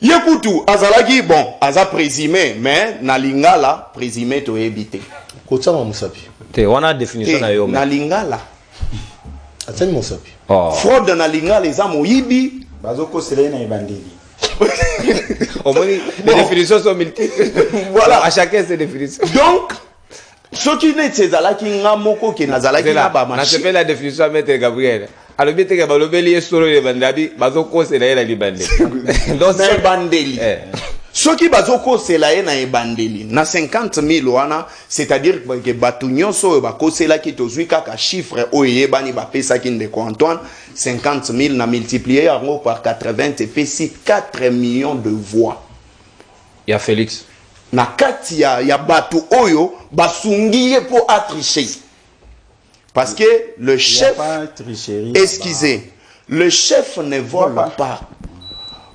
Yekutu azalaki bon, aza présumé, mais na lingala présumé to ebité. Kotama Musapi. Te wana définition na yo. Na lingala. Atani Musapi. Oh. Fraude na lingala eza moyibi. Bazoko sele na ebandeli. Au moins, les définitions sont multiples. Voilà. À chacun ses définitions. Donc, ce qui n'est pas qui ngamoko qui nazala qui na ba On a machine. fait la définition à Maître Gabriel. Alors, bien que balobeli est sur le bandabi, bazoko c'est la libandé. Donc, Na ebandeli. Ce qui bazoko c'est la na ebandeli. Na 50 000 wana, c'est-à-dire que batunyo so bako c'est là qui tozui kaka chiffre oye bani ba pesa ki ndeko Antoine 50 000 na multiplié par 80 et fait si 4 millions de voix. il y a Félix. Na kati ya batu oyo basungiye po atricher. Parce que le chef, excusez, le chef ne vole pas.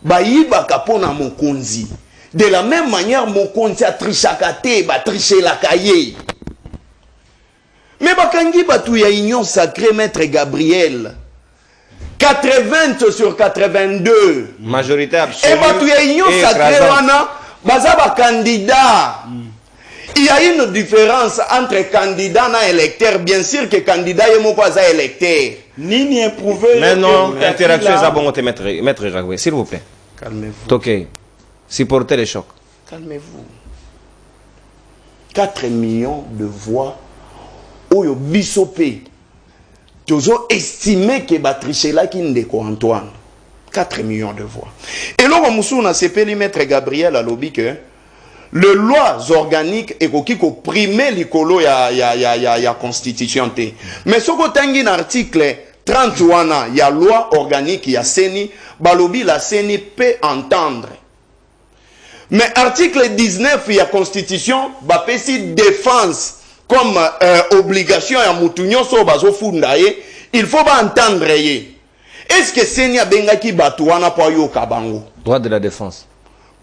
Bayiba kapona mokonzi. De la même manière, mokonzi a trichakate, ba tricher la cahier. Mais bakangi batu ya union sacrée, Maître Gabriel. 80 sur 82. Majorité absolue. Et batu ya union et sacrée écrasante. wana, baza ba candidat. Il y a une différence entre candidat et électeur. Bien sûr que candidat est mon pas électeur. Nini éprouvé. Mais non, interaction est bon, Maître Jacques, s'il vous plaît. Calmez-vous. Ok. Supportez les chocs. Calmez-vous. 4 millions de voix. Oyo bisopé. Tozo estimé que batriché là qui ndeko Antoine. 4 millions de voix. Et là, on a sepeli Maître Gabriel à lobby que le lois organiques et qui primer l'icolo ya constitution te. Mais ce que tangi l'article 30 wana ya loi organique ya seni balobi la seni peut entendre. Mais article 19 ya constitution ba pesi défense comme obligation ya mutunyo so bazo funda ye, il faut ba entendre ye. Est-ce que seni abenga ki batu wana po yo kabango? Droit de la défense.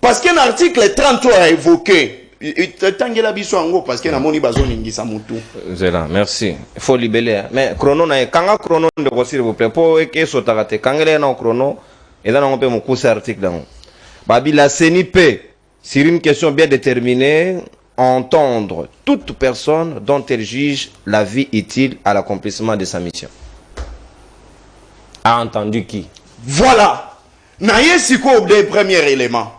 Parce que l'article 30 a évoqué, tangela biso ango parce que na moni bazo ningisa mutu. Zela, merci. Il faut libérer. Mais chrono na kanga chrono de s'il vous plaît. Pour que so tarate kangele na chrono et dans on peut mon course article dans. Babi la CNIP sur une question bien déterminée entendre toute personne dont elle juge la vie utile à l'accomplissement de sa mission. A entendu qui? Voilà. Na yesiko des premiers éléments.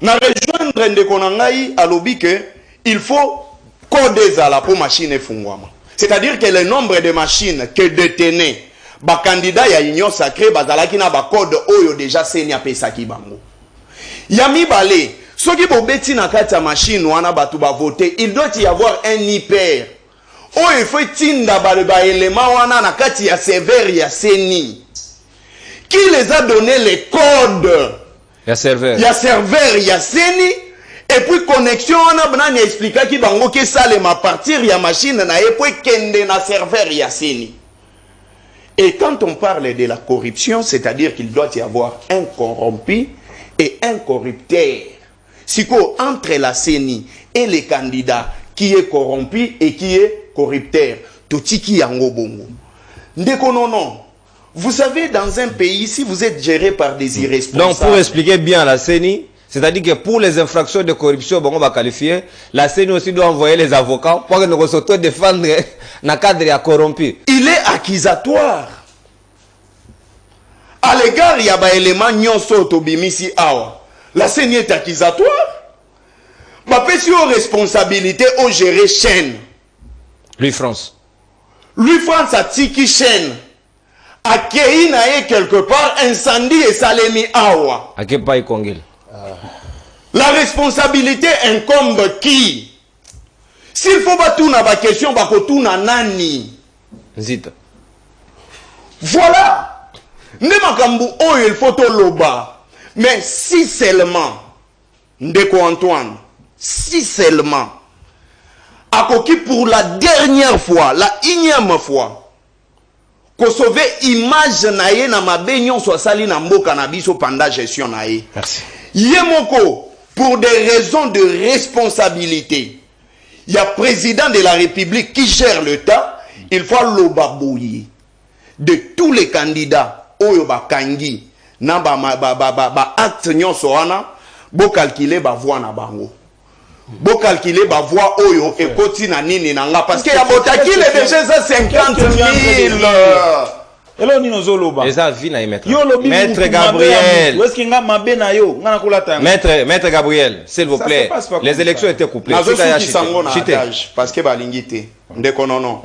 Na rejoindre ndeko na ngai alobi que il faut coder à la pour machine efungwama. C'est-à-dire que le nombre de machines que détenait ba candidat ya union sacrée bazalaki na ba code oyo déjà seni apesaki bango. Yami balé, soki bobeti na kati ya machine wana batu ba voter, il doit y avoir un hyper. Oh, il faut tinda ba élément wana na kati ya serveur ya seni. Qui les a donné les codes? Il y a serveur. Il y a serveur, il y a seni. Et puis connexion, on a besoin d'expliquer qui bango que ça les ma partir, il y a machine na et puis kende na serveur, il y a seni. Et quand on parle de la corruption, c'est-à-dire qu'il doit y avoir un corrompu et un corrupteur. Si quoi entre la CENI et les candidats qui est corrompu et qui est corrupteur, tout qui yango bongo. Ndeko non. Vous savez, dans un pays, si vous êtes géré par des irresponsables... Donc, pour expliquer bien la CENI, C'est-à-dire que pour les infractions de corruption, bon, on va qualifier. La CENI aussi doit envoyer les avocats pour que nous puissions défendre dans le cadre corrompu. Il est accusatoire. À l'égard, il y a des éléments nyonso tobimisi awa. La CENI est accusatoire. Ma pétion responsabilité au gérer chaîne. Lui, France. Lui, France a tiki chaîne. A Keïna est quelque part incendie et salemi awa. À quel pays Congil? La responsabilité incombe qui? S'il faut pas tout na question, ba ko tout na nani. Zita. Voilà. Nemakambu oh il faut to loba. Mais si seulement Ndeko Antoine, si seulement Akoki pour la dernière fois, la énième fois, ko sauver image naye na mabenyon so sali na mboka na biso pendant gestion naye. Merci. Yemoko, pour des raisons de responsabilité, il y a président de la République qui gère l'État, il faut l'obabouiller de tous les candidats, oyo ba kangi, na ba acte nyonso wana, bo calculer ba voix na bango. Bo calculer ba voix oyo et koti na nini nanga parce que ya botaki les déjà 50 000. Et là, on Et ça, vie na maître. Maître Gabriel. Où est-ce qu'il y a Maître Gabriel, s'il vous plaît. Les élections étaient couplées. Parce que balingité. Ndeko non.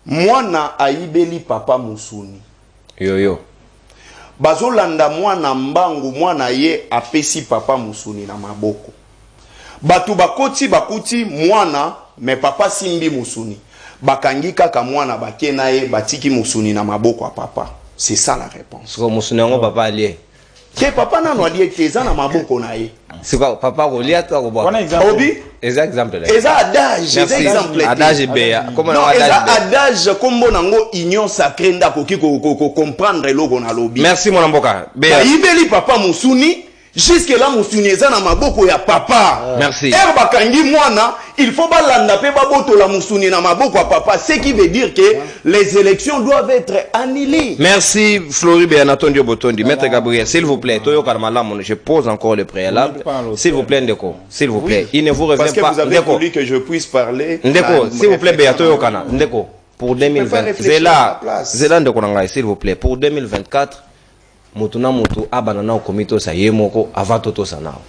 Mwana aibeli papa musuni. Yo. Bazolanda mwana mbangu mwana ye apesi papa musuni na maboko. Batu bakuti mwana me papa simbi musuni. Bakangi kaka mwana bakena ye batiki musuni na maboko a papa. C'est ça la réponse. C'est musuni ngo papa allié. Ke papa na no allié teza na maboko na ye. C'est quoi papa rolia toi ko bo. Obi exemple là. Eza adage, exemple. Adage béa. Comment on adage kombo nango union sacrée ndako ki ko comprendre logo na lobi. Merci mon mboka. Béa. Ibeli papa musuni jusque là musuni eza na maboko ya papa. Merci. Erba kangi mwana, il faut balanda pe baboto la musuni na maboko ya papa, ce qui veut dire que les élections doivent être annulées. Merci Flori Béanatondio Botondi. Maître Gabriel, s'il vous plaît, Toyo Karmalam, je pose encore le préalable. S'il vous plaît, Ndeko, s'il vous plaît, il ne vous revient parce que pas. Vous avez voulu que je puisse parler. Ndeko, s'il vous plaît, Béatoyo Kana. Ndeko, pour 2020, Zéla Ndeko Nangai, s'il vous plaît, pour 2024, Mutuna Mutu Abanana au comité sa yemoko avatoto sanao.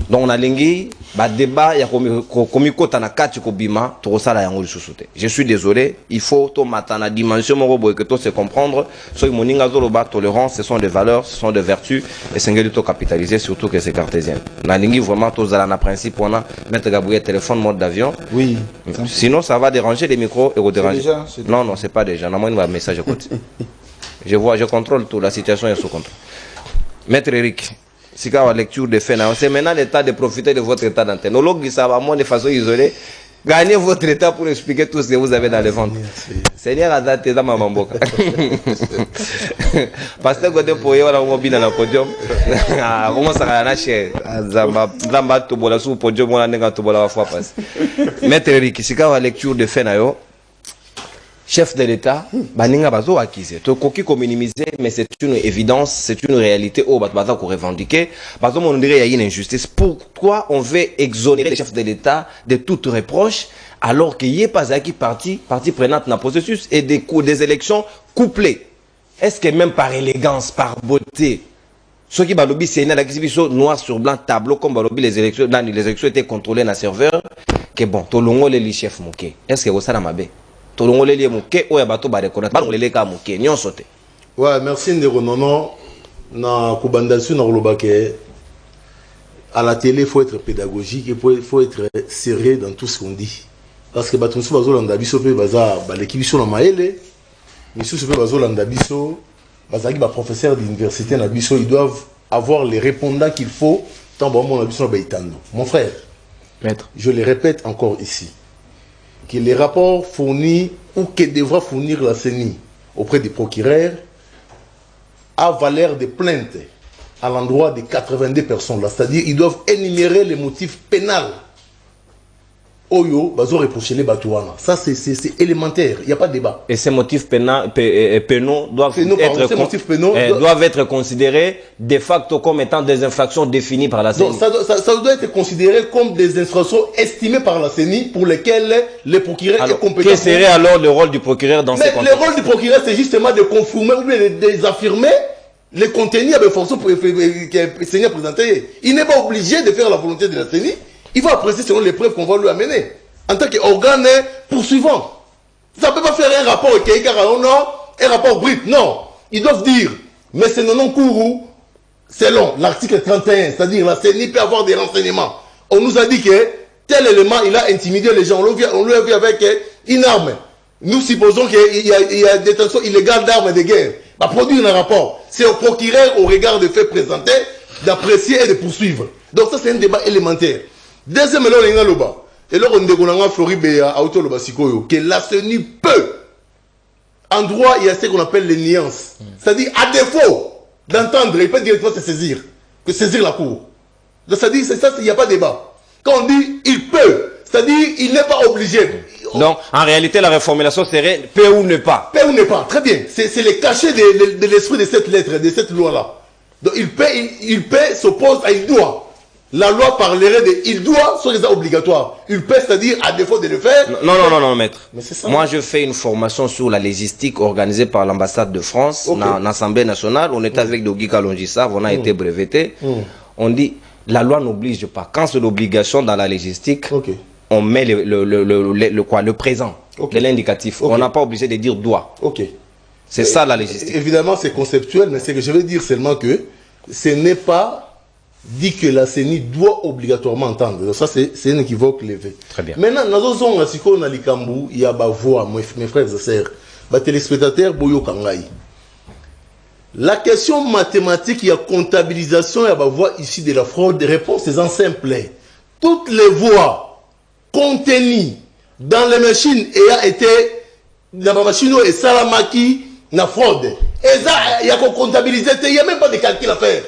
Donc on a lingi ba débat ya komiko tanakati ko bima to sala yango lisusu. Je suis désolé, il faut to matana dimension moko boy que to se comprendre, so moninga zoloba tolérance, ce sont des valeurs, ce sont des vertus et singeli to capitaliser surtout que c'est cartésien. On a lingi vraiment to zala na principe on a mettre Gabriel téléphone mode d'avion. Oui. Sinon ça va déranger les micros et redéranger. Non, c'est pas déjà. On a un message écoute. Je contrôle tout, la situation est sous contrôle. Maître Eric, si vous avez la lecture de faits, c'est maintenant le temps de profiter de votre état d'antenne. Nos logs, ça va de façon isolée. Gagnez votre état pour expliquer tout ce que vous avez dans le ventre. Seigneur a daté dans ma mamboka. Pasteur Godin Poye, on a un mobile dans le podium. Comment ça va nacher? Zamba Tobola sous le podium, on a un Tobola la fois passée. Maître Eric, si vous avez la lecture de faits, chef de l'État, baninga bazo akise. To koki ko minimiser, mais c'est une évidence, c'est une réalité. Oh, bazo ko revendiquer. Bazo on dirait il y a une injustice. Pourquoi on veut exonérer le chef de l'État de toute reproche alors qu'il n'y a pas acquis partie prenante dans le processus et des élections couplées? Est-ce que même par élégance, par beauté, ceux qui balobi c'est une exhibition noir sur blanc tableau comme balobi les élections étaient contrôlées dans le serveur que bon, to longo les chefs moké. Est-ce que ça na mabe? Ouais, merci Ndeko Nono. Na kubandassu na rolobake. À la télé, il faut être pédagogique et il faut être sérieux dans tout ce qu'on dit. Parce que batunsu bazolanda biso pe baza baleki biso na maele. Misusu pe bazolanda biso bazaki ba professeur d'université na biso, ils doivent avoir les répondants qu'il faut tant bon mon biso na baitando. Mon frère, maître, je le répète encore ici, que les rapports fournis ou que devra fournir la CENI auprès des procureurs a valeur de plainte à l'endroit de 82 personnes. C'est-à-dire qu'ils doivent énumérer les motifs pénals Oyo, bazo reprocher les Batouana. Ça, c'est élémentaire. Il n'y a pas de débat. Et ces motifs pénaux doivent être considérés de facto comme étant des infractions définies par la CENI. Donc, ça doit être considéré comme des infractions estimées par la CENI pour lesquelles le procureur est compétent. Quel serait alors le rôle du procureur dans ces contextes? Le rôle du procureur, c'est justement de confirmer ou bien de désaffirmer les contenus avec force que le Seigneur a présenté. Il n'est pas obligé de faire la volonté de la CENI. Il va apprécier selon les preuves qu'on va lui amener. En tant qu'organe poursuivant. Ça ne peut pas faire un rapport un rapport brut. Non. Ils doivent dire, mais c'est non couru, selon l'article 31, c'est-à-dire la CENI peut avoir des renseignements. On nous a dit que tel élément, il a intimidé les gens. On lui a vu avec une arme. Nous supposons qu'il y a détention illégale d'armes de guerre. Va produire un rapport. C'est au procureur, au regard des faits présentés, d'apprécier et de poursuivre. Donc ça, c'est un débat élémentaire. Deuxième élément, et là, on a Floride que la CENI peut, en droit, il y a ce qu'on appelle les nuances. C'est-à-dire, à défaut d'entendre, il peut directement se saisir, saisir la cour. Donc, c'est-à-dire, c'est ça, il n'y a pas de débat. Quand on dit il peut, c'est-à-dire, il n'est pas obligé. Donc, en réalité, la reformulation serait peut ou ne pas. Peut ou ne pas, très bien. C'est le cachet de l'esprit de cette lettre, de cette loi-là. Donc, il peut s'oppose à il doit. La loi parlerait de il doit, soit obligatoire. Il peut, c'est-à-dire à défaut de le faire. Non, maître. Mais c'est ça. Moi, je fais une formation sur la logistique organisée par l'ambassade de France, dans l'Assemblée nationale. On était avec Dogi Kalonjissa, on a été breveté. On dit, la loi n'oblige pas. Quand c'est l'obligation dans la logistique, on met le présent, l'indicatif. On n'a pas obligé de dire doit. C'est ça la logistique. Évidemment, c'est conceptuel, mais ce que je veux dire seulement que ce n'est pas dit que la CENI doit obligatoirement entendre. Donc ça, c'est un équivoque levé. Très bien. Maintenant, il y a ma voix, mes frères et sœurs, mes téléspectateurs, Boyo Kangai. La question mathématique, il y a comptabilisation, il y a ma voix ici de la fraude. Réponse est en simple. Toutes les voix contenues dans les machines ayant été dans la machine et Salamaki, la fraude. Et ça, il y a qu'on comptabilise, il n'y a même pas de calcul à faire.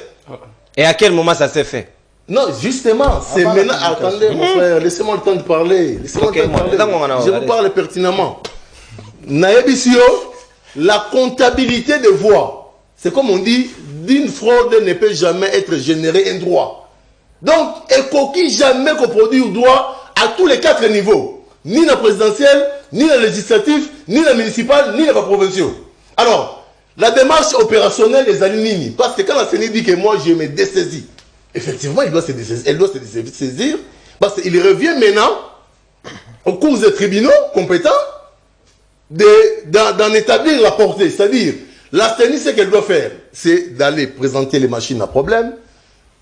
Et à quel moment ça s'est fait? Non, justement, c'est maintenant. Attendez, mon frère, laissez-moi le temps de parler. Laissez-moi le temps de parler. Je vous parle pertinemment. Naebisio, la comptabilité de voix, c'est comme on dit, d'une fraude ne peut jamais être généré un droit. Donc, et coquille jamais qu'on produit un droit à tous les 4 niveaux. Ni la présidentielle, ni la législative, ni la municipale, ni la provinciale. Alors, la démarche opérationnelle des Alinini, parce que quand la CENI dit que moi je me dessaisis, effectivement elle doit se dessaisir, parce qu'il revient maintenant aux cours des tribunaux compétents d'en établir la portée. C'est-à-dire, la CENI, ce qu'elle doit faire, c'est d'aller présenter les machines à problème,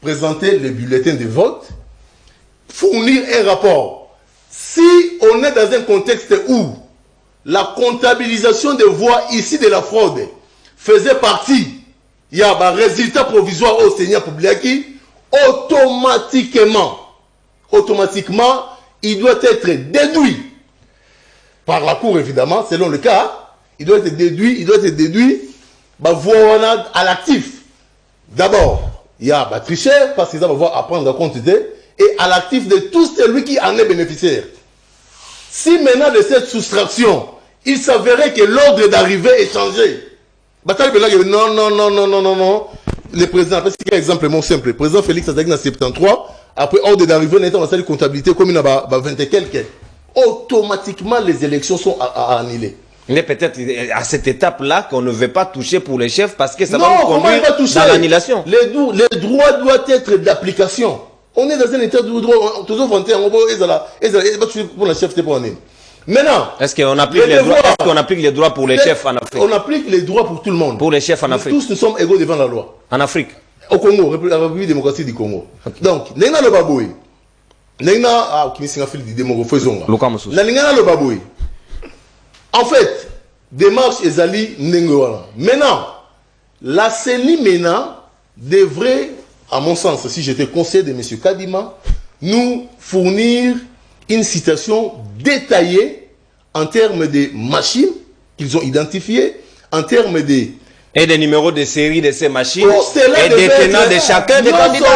présenter les bulletins de vote, fournir un rapport. Si on est dans un contexte où la comptabilisation des voix ici de la fraude faisait partie, il y a un résultat provisoire au Seigneur Poubliaki, automatiquement, il doit être déduit par la cour, évidemment, selon le cas, il doit être déduit à l'actif. D'abord, il y a un tricheur, parce qu'il va avoir à prendre en compte, et à l'actif de tout celui qui en est bénéficiaire. Si maintenant de cette soustraction, il s'avérait que l'ordre d'arrivée est changé, non. Le président, parce qu'il y a un exemple simple. Le président Félix Azagna 73, après ordre d'arrivée, on est dans la salle de comptabilité, comme il y a 20 et quelques. Automatiquement, les élections sont annulées. Il est peut-être à cette étape-là qu'on ne veut pas toucher pour les chefs parce que ça va nous conduire dans l'annulation. Les droits doivent être d'application. On est dans un état de droit, toujours 21, on va pour la chef, c'est pour année. Maintenant, est-ce qu'on applique les droits pour les chefs en Afrique? On applique les droits pour tout le monde. Pour les chefs en Afrique. Tous nous sommes égaux devant la loi. En Afrique? Au Congo, la République démocratique du Congo. Okay. Donc, Nenga le Baboui. Nenga, qui est fil de démocratie. Nenga le Baboui. En fait, démarche Ezali Nengoana. Maintenant, la CENI devrait, à mon sens, si j'étais conseiller de M. Kadima, nous fournir une citation détaillée en termes de machines qu'ils ont identifiées, en termes de Et des numéros de série de ces machines Pour cela et des tenants de chacun des candidats.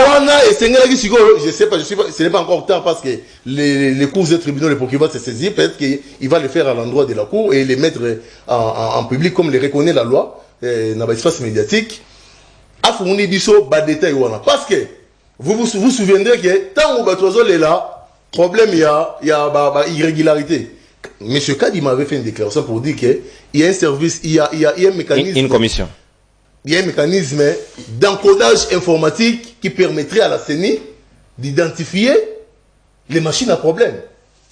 Je sais pas, ce n'est pas encore tard parce que les cours des tribunaux, les procureurs se saisissent. Peut-être qu'il va le faire à l'endroit de la cour et les mettre en public comme le reconnaît la loi dans l'espace médiatique. À fournir des détails. Parce que vous souviendrez que tant que Batoiseau est là, problème, il y a irrégularité. Monsieur Kadi m'avait fait une déclaration pour dire qu'il y a un service, il y a un mécanisme. Une commission. Il y a un mécanisme d'encodage informatique qui permettrait à la CENI d'identifier les machines à problème.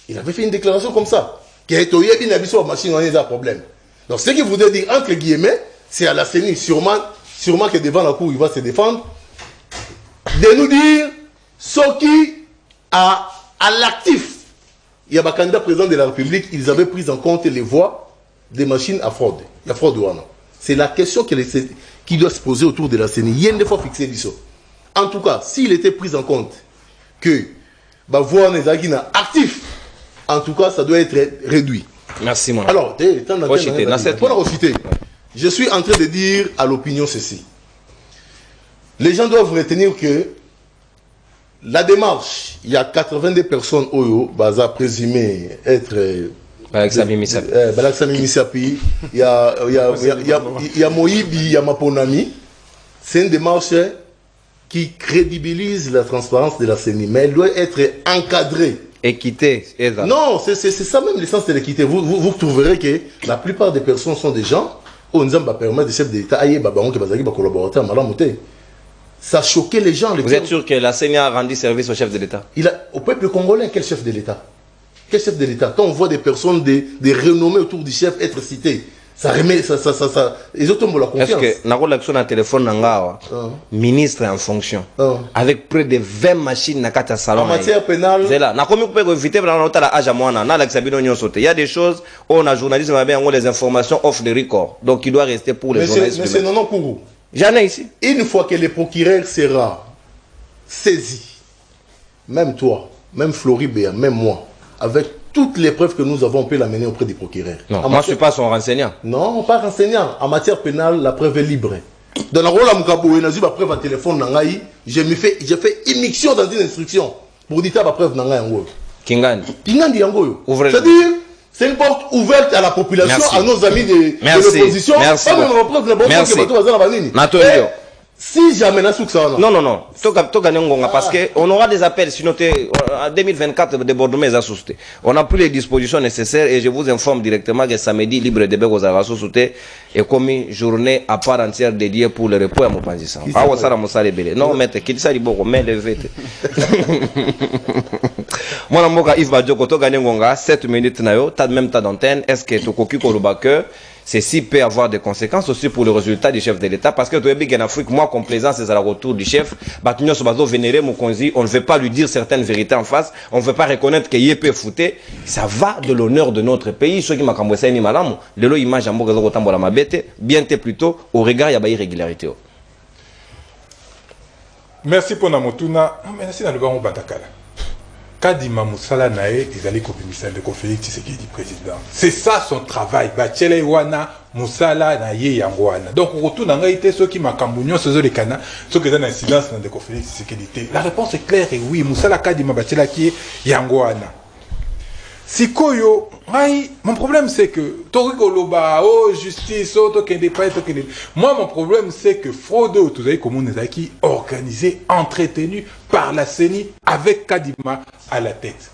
Il avait fait une déclaration comme ça. Qui a été bien habitué aux machines à problème. Donc ce qu'il voudrait dire, entre guillemets, c'est à la CENI, sûrement que devant la cour, il va se défendre, de nous dire ce qui à l'actif. Il y a un candidat président de la République, ils avaient pris en compte les voix des machines à fraude. Il y a fraude ou non. C'est la question qui doit se poser autour de la CENI. Il y a une fois fixé l'ISO. En tout cas, s'il était pris en compte que voix des actifs, en tout cas, ça doit être réduit. Merci, mon alors, je suis en train de dire à l'opinion ceci. Les gens doivent retenir que la démarche, il y a 82 personnes baza présumé être Balaksami Misapi. Balaksami Misapi, il y a Moïbi, il y a Maponami. C'est une démarche qui crédibilise la transparence de la CENI, mais elle doit être encadrée. Équité. Non, c'est ça même l'essence de l'équité. Vous trouverez que la plupart des personnes sont des gens où nous avons permis des chefs d'État à collaborateurs ça a choqué les gens. Vous êtes sûr que la CENI a rendu service au chef de l'État? Au peuple congolais, quel chef de l'État? Quel chef de l'État? Quand on voit des personnes, des renommées autour du chef être citées, ça remet, ils ont tombé la confiance. Est-ce que Naro l'action dans téléphone Nangawa, ministre en fonction, avec près de 20 machines dans le salon. En matière pénale. C'est là. Il y a des choses où on a journalisme, les informations off the record. Donc il doit rester pour les journalistes. Monsieur Nonon Kourou. J'en ai ici. Une fois que le procureur sera saisi, même toi, même Floribert, même moi, avec toutes les preuves que nous avons, on peut l'amener auprès du procureur. Non, moi je ne suis pas son renseignant. Non, pas renseignant. En matière pénale, la preuve est libre. Dans la rôle à Moukabou, il y a une preuve à téléphone, j'ai fait émission dans une instruction pour dire la preuve Nangaï Yango. Kingani. Kingani Yango. C'est-à-dire, c'est une porte ouverte à la population, merci. À nos amis de l'opposition. Merci. Merci. Si jamais n'a ça. Non. Parce qu'on aura des appels. Sinon, en 2024, débordement est associé. On n'a plus les dispositions nécessaires et je vous informe directement que samedi, libre débat aux associés est comme une journée à part entière dédiée pour le repos à Mopanzissa. Ah, on s'arrête à Moussale Belé. Non, mais qui ça dit beaucoup, mais le fait. Moi, je suis Yves Badjoko, tu as 7 minutes, tu as même ta d'antenne. Est-ce que tu as ceci peut avoir des conséquences aussi pour le résultat du chef de l'État parce que tu es en Afrique, moi, complaisance, c'est à la retour du chef. On ne veut pas lui dire certaines vérités en face. On ne veut pas reconnaître qu'il y peut fouter. Ça va de l'honneur de notre pays. Ceux qui m'ont cambossé ni malam, le lot image en boga zokotambo la mabete, bien plutôt au regard il y a des irrégularités. Merci pour Namotuna. Merci dans le baron Batakala. Kadima Moussala Nae, ils allaient copier de Félix Tshisekedi président. C'est ça son travail. Bachele Wana, Moussala Naye Yangwana. Donc, on retourne dans été ceux qui m'a cambougnon, ceux qui sont ceux qui sont en silence dans le Félix Tshisekedi. La réponse est claire et oui. Moussala Kadima Bachela qui est Yangwana. Si Koyo, mon problème c'est que Torikoloba, oh justice, oh tokende pas, tokende. Moi mon problème c'est que fraude, tout ça comme on est qui organisé, entretenu par la CENI avec Kadima à la tête.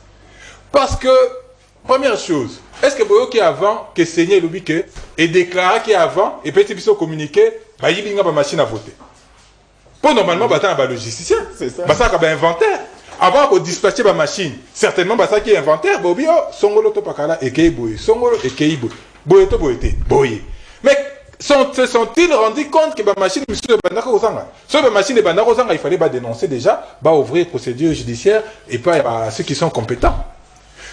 Parce que première chose, est-ce que Boyo qui avant que Seigneur Lubike et déclaré qui avant et petit biso communiqué, bah il y a pas machine à voter. Pour normalement bah t'as un logisticien, c'est ça. Bah ça a un inventaire. Avant de dispatcher ma machine, certainement, ça qui est inventaire, Bobio, Songolo Topakala, et Keiboy, Songolo et Keiboy, Boyeto Boyete, Boye. Mais se sont-ils rendus compte que ma machine, monsieur Bandako Osanga, sur ma machine de Bandako Osanga, il fallait dénoncer déjà, ouvrir procédure judiciaire et pas à ceux qui sont compétents.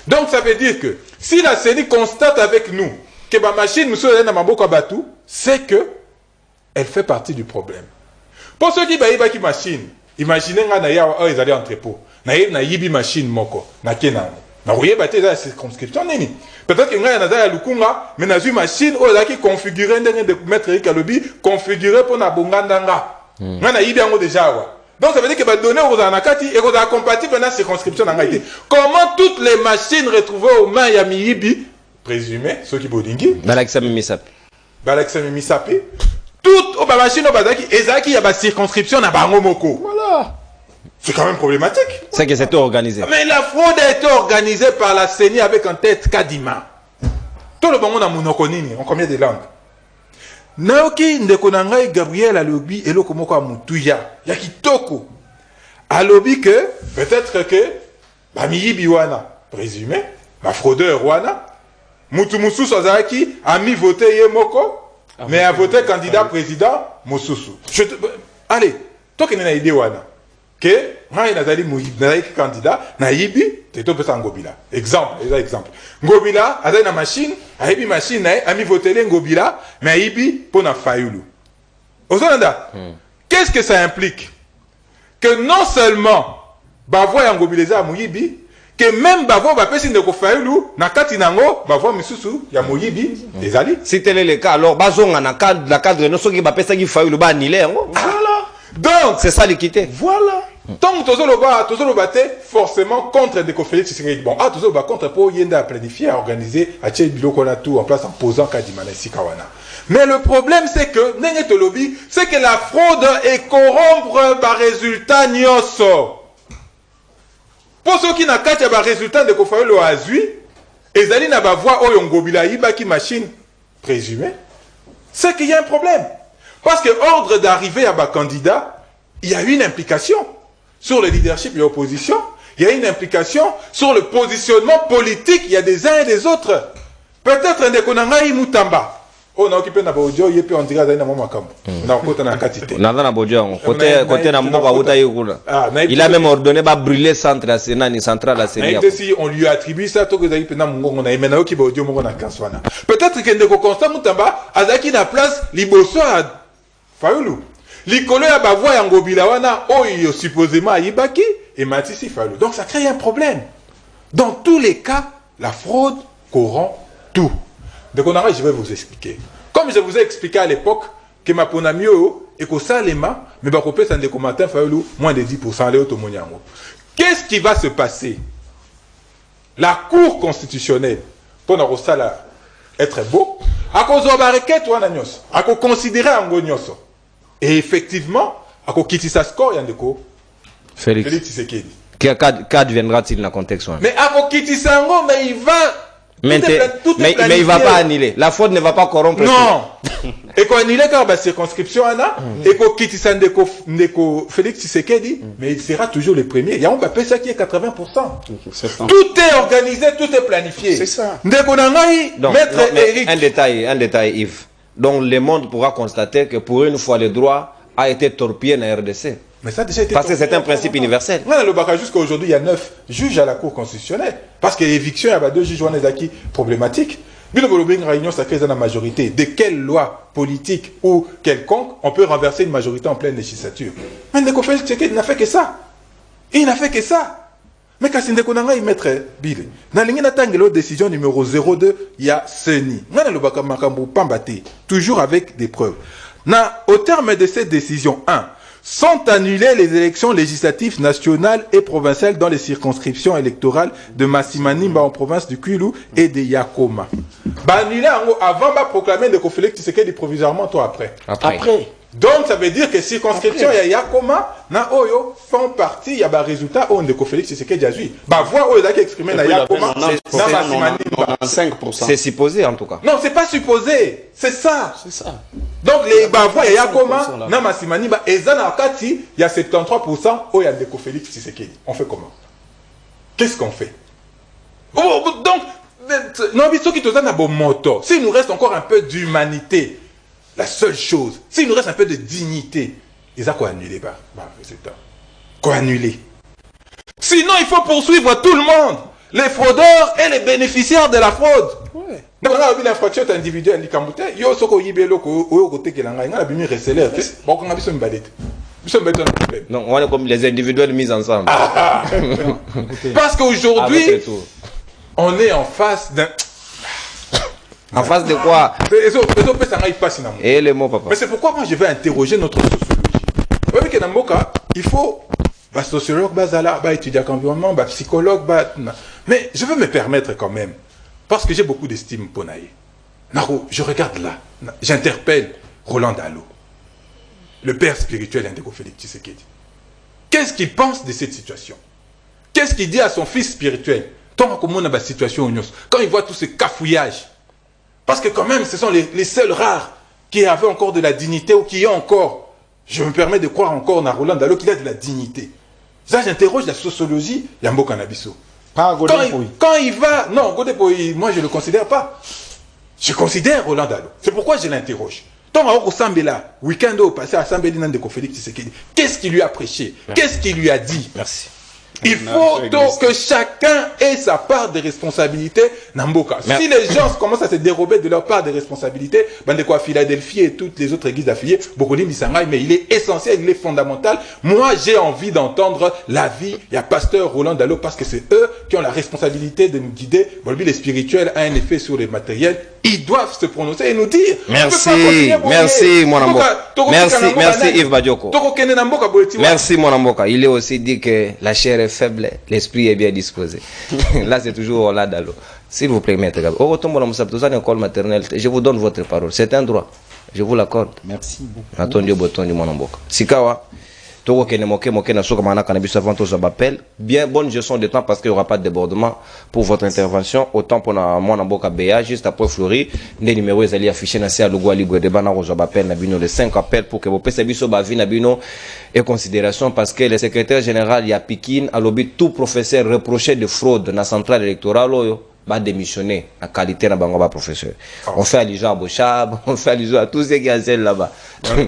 Donc ça veut dire que si la CENI constate avec nous que ma machine, monsieur Namaboko Batou, c'est que elle fait partie du problème. Pour ceux qui baillent machine, imaginez qu'ils allaient entrepôt. Na yibi machine moko na kenani Na voyez baté la circonscription nini. Peut-être que ngai naza ya lukunga, mais na une machine o la qui configurer ndenge de mettre Eric Alobi configurer pour na bongandanga. Ngai na yibi yango déjà wa. Donc ça veut dire que ba donner aux anakati et aux compatible na circonscription na ngai. Comment toutes les machines retrouvées aux mains ya miyibi présumé ceux qui bodingi Balaxa Mimisapi. Balaxa Mimisapi. Toutes aux machines au bazaki ezaki ya ba circonscription na bango moko. Voilà. C'est quand même problématique. C'est que c'était organisé. Mais la fraude a été organisée par la CENI avec en tête Kadima. Tout le monde a monoconini, en combien de langues? Naoki Ndekonangai Gabriel Alobi et Lokomoko Amutuya. Yakitoko. Alobi que, peut-être que, Bamiyibi Wana, présumé, ma fraudeur Wana, Mutumusu Sazaki a mis voter Yemoko, mais a voté candidat président Mosusu. Allez, toi qui n'as idée Wana. Que ngai nazali moyibi nazali candidat na yibi teto pesa ngobila exemple ngobila azali na machine ayibi machine na ami voter ngobila mais ayibi pona fayulu ozonda qu'est-ce que ça implique que non seulement bavoya ya ngobila za moyibi que même bavo ba pesi ndeko fayulu na kati nango bavo misusu ya moyibi ezali si tel est le cas alors bazonga na cadre no soki ba pesa ki fayulu ba annuler yango voilà donc c'est ça l'équité voilà. Tant que Tozolo battait forcément contre Ndeko Félix Tshisekedi. Bon, Tozolo bat contre pour Yenda à planifier, à organiser, à tirer Bilo tout en place en posant Kadima Sikawana. Mais le problème c'est que, Nenge Tolobi, c'est que la fraude est corrompre par résultat nyoso. Pour ceux qui n'ont pas de résultat de Kofayo le Azui, et Zali n'a pas voix Oyongobila Ibaki machine présumée, c'est qu'il y a un problème. Parce que ordre d'arrivée à bas candidat, il y a une implication sur le leadership de l'opposition, il y a une implication sur le positionnement politique, il y a des uns et des autres. Peut-être Ndekonangai Mutamba. On a occupé na bodio yepe on dirait dans mon makambo. Na kota na katité. Na na bodio côté na mboka uta yekula. Il a même ordonné ba brûler centre la Sénat ni centrale la Sénat. Mais si on lui attribue ça to que zayi pena mungo na imena oki bodio mongo na kanswana. Peut-être que Ndeko Constant Mutamba azaki na place liboso à Fayulu. L'icolo ya bavoie ya ngobila wana oyo supposément ayibaki et matisi Fayulu. Donc ça crée un problème. Dans tous les cas, la fraude corrompt tout. Donc je vais vous expliquer. Comme je vous ai expliqué à l'époque que ma ponamio et que ça les mains, mais bah coupé ça ne commentaires Fayulu moins de 10% les automoniango. Qu'est-ce qui va se passer? La Cour constitutionnelle pour na rosala être beau, à cause de la requête ou ananyos, à cause considérer angognoso. Et effectivement, à cause quitter sa score, il y a un Félix Tshisekedi. Quel cas deviendra-t-il dans le contexte? Mais à cause quitter sa ngo, mais il va. Mais il ne va pas annuler. La fraude ne va pas corrompre. Non. Et quand annuler car la circonscription et quand quitter sa ndeko Félix Tshisekedi, mais il sera toujours le premier. Il y a un papier ça qui est 80%. Tout est organisé, tout est planifié. C'est ça. Ndeko nangai, maître Eric. Un détail, Yves. Donc le monde pourra constater que pour une fois le droit a été torpillé dans la RDC. Mais ça a déjà été parce que c'est un principe universel. Jusqu'à aujourd'hui, il y a 9 juges à la Cour constitutionnelle. Parce que l'éviction, il y a 2 juges qui problématiques. Mais une réunion sacrée dans la majorité. De quelle loi politique ou quelconque on peut renverser une majorité en pleine législature? Mais Ndeko Félix Tshisekedi n'a fait que ça. Il n'a fait que ça. Mais quand Ndeko Nanga il maître Bill, dans l'autre décision numéro 02, il y a CENI. Toujours avec des preuves. Au terme de cette décision 1, sont annulées les élections législatives nationales et provinciales dans les circonscriptions électorales de Massimanimba en province du Kwilu et de Yakoma. Annulé avant de proclamer Ndeko Félix Tshisekedi provisoirement, toi après. Donc ça veut dire que circonscription il y a Yakoma na oyo font partie il y a ba résultat on Ndeko Félix Tshisekedi azui. Ba voix oyo qui exprimé na Yakoma na Massimanimba 5%. C'est supposé en tout cas. Non, c'est pas supposé, c'est ça. C'est ça. Donc les bavois il y a Yakoma na Massimanimba et na kati il y a 73% oyo Ndeko Félix Tshisekedi. On fait comment? Qu'est-ce qu'on fait? Oh, donc non, mais ceux qui te donnent un bon moto, s'il nous reste encore un peu d'humanité, la seule chose, s'il nous reste un peu de dignité, ils ont quoi annuler, quoi annuler. Sinon, il faut poursuivre tout le monde, les fraudeurs et les bénéficiaires de la fraude. Ouais. Donc, on a vu l'infraction individuelle, il y a soko yibelo ko oyo kote kelanga, il a bimi reseller. Bon, on a besoin de balette. Non, on est comme les individuels mis ensemble. Parce qu'aujourd'hui, On est en face d'un... En face de quoi? Et les mots, papa. Mais c'est pourquoi moi je vais interroger notre sociologie. Vous voyez que dans mon cas, il faut sociologue, étudiant environnement, psychologue, mais je veux me permettre quand même, parce que j'ai beaucoup d'estime pour Naïe. Naro, je regarde là, j'interpelle Roland Dalo, le père spirituel d'Indeko Félix Tshisekedi. Qu'est-ce qu'il pense de cette situation? Qu'est-ce qu'il dit à son fils spirituel? Tant qu'on a la situation quand il voit tous ces cafouillages. Parce que quand même, ce sont les seuls rares qui avaient encore de la dignité ou qui ont encore, je me permets de croire encore dans Roland Dalo qu'il a de la dignité. Ça, j'interroge la sociologie, Yambo Canabiso. Quand il va, non, Godepoï, moi je ne le considère pas. Je considère Roland Dalo. C'est pourquoi je l'interroge. Tant au Sambela, week-end au passé à Sambeli de Félix Tshisekedi, qu'est-ce qu'il lui a prêché? Qu'est-ce qu'il lui a dit? Merci. Il faut donc que chacun ait sa part de responsabilité. Namboka. Si les gens commencent à se dérober de leur part de responsabilité, Bandeko à Philadelphie et toutes les autres églises affiliées, Bokolim Bissangaï, mais il est essentiel, il est fondamental. Moi, j'ai envie d'entendre l'avis. Il y a pasteur Roland Dalo parce que c'est eux qui ont la responsabilité de nous guider. Les spirituels a un effet sur les matériels. Ils doivent se prononcer et nous dire. Merci, merci mon Amboka. Merci Yves Badioko. Merci mon Amboka. Il est aussi dit que la chair est faible, l'esprit est bien disposé. Là c'est toujours là Dalo. S'il vous plaît, maître Gab. Au tombe la école maternelle, je vous donne votre parole. C'est un droit. Je vous l'accorde. Merci beaucoup. Attendu au bouton du mon Amboka. Sikawa. Bien bonne gestion de temps parce qu'il n'y aura pas de débordement pour votre intervention. Autant pour mon Amboka BA, juste après Fleury, les numéros allaient afficher dans le logo libre de Bana Appel Nabino, les 5 appels pour que vous puissiez bavi Nabino et considération parce que le secrétaire général Yapikin a lobby tout professeur reproché de fraude dans la centrale électorale. Va démissionner en qualité de Bangoba professeur. On fait allusion à Bochab, on fait allusion à tous ceux qui sont là-bas.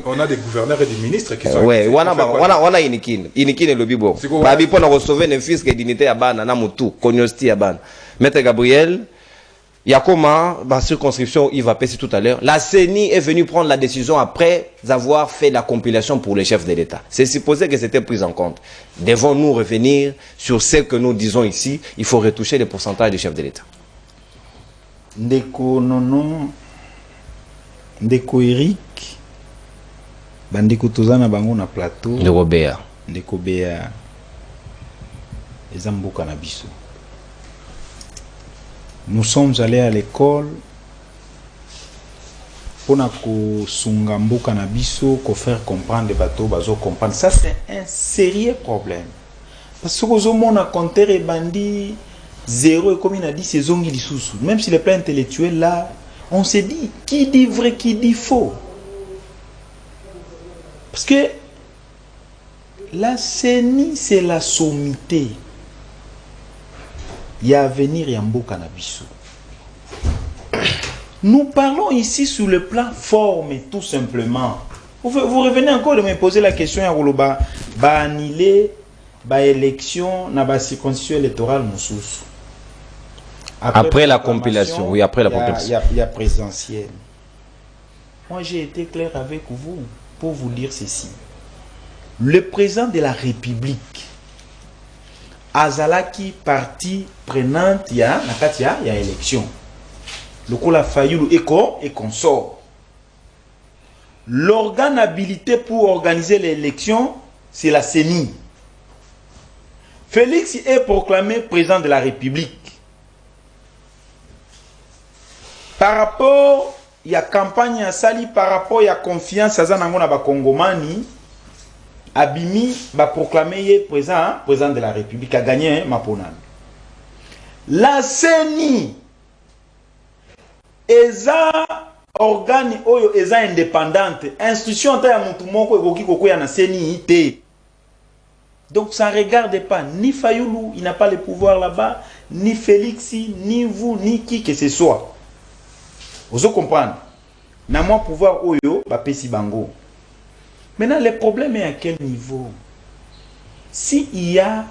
On a des gouverneurs et des ministres qui sont... Oui, on a Inikin. Inikin est le bibo. Babi pour nous recevoir un fils qui est dignité à Ban, à Namutu, Konyosti à Ban. Maître Gabriel, il y a comment, dans la circonscription, il va passer tout à l'heure, la CENI est venue prendre la décision après avoir fait la compilation pour les chefs de l'État. C'est supposé que c'était pris en compte. Devons-nous revenir sur ce que nous disons ici? Il faut retoucher les pourcentages des chefs de l'État. Ndeko Nono, Ndeko Eric, Bandeko Tozana Bango na plateau. Ndeko Béa. Ndeko Béa. Ezamboka na biso. Nous sommes allés à l'école pour nous sungambuka na biso, pour faire comprendre les bateaux, bazo comprendre. Ça c'est un sérieux problème. Parce que aux hommes on a compté et bandit zéro et comme il a dit c'est zongi dissous. Même si les plans intellectuels là, on s'est dit qui dit vrai, qui dit faux. Parce que la CENI c'est la sommité. Il y a à venir Yambo Canabiso. Nous parlons ici sur le plan forme, tout simplement. Vous revenez encore de me poser la question à Roloba, annuler élection dans la circonscription électorale Moussous. Après la compilation, oui, après la compilation. Il y a présidentielle. Moi, j'ai été clair avec vous pour vous dire ceci. Le président de la République, Azalaki partie prenante il y a élection. Le coup la Fayoulou et consort. L'organe habilité pour organiser l'élection, c'est la CENI. Félix est proclamé président de la République. Par rapport, il y a campagne à Sali, par rapport, il y a confiance à Zanangona Bakongomani. Abimi va proclamer président de la République, a gagné Maponan. La CENI, eza organe oyo eza indépendante, institution ta ya mutu moko ekoki kokoya na CENI ite. Donc ça ne regarde pas ni Fayoulou, il n'a pas le pouvoir là-bas, ni Félixi, ni vous, ni qui que ce soit. Vous comprenez? Na moi pouvoir oyo ba pesi bango. Maintenant, le problème est à quel niveau? S'il y a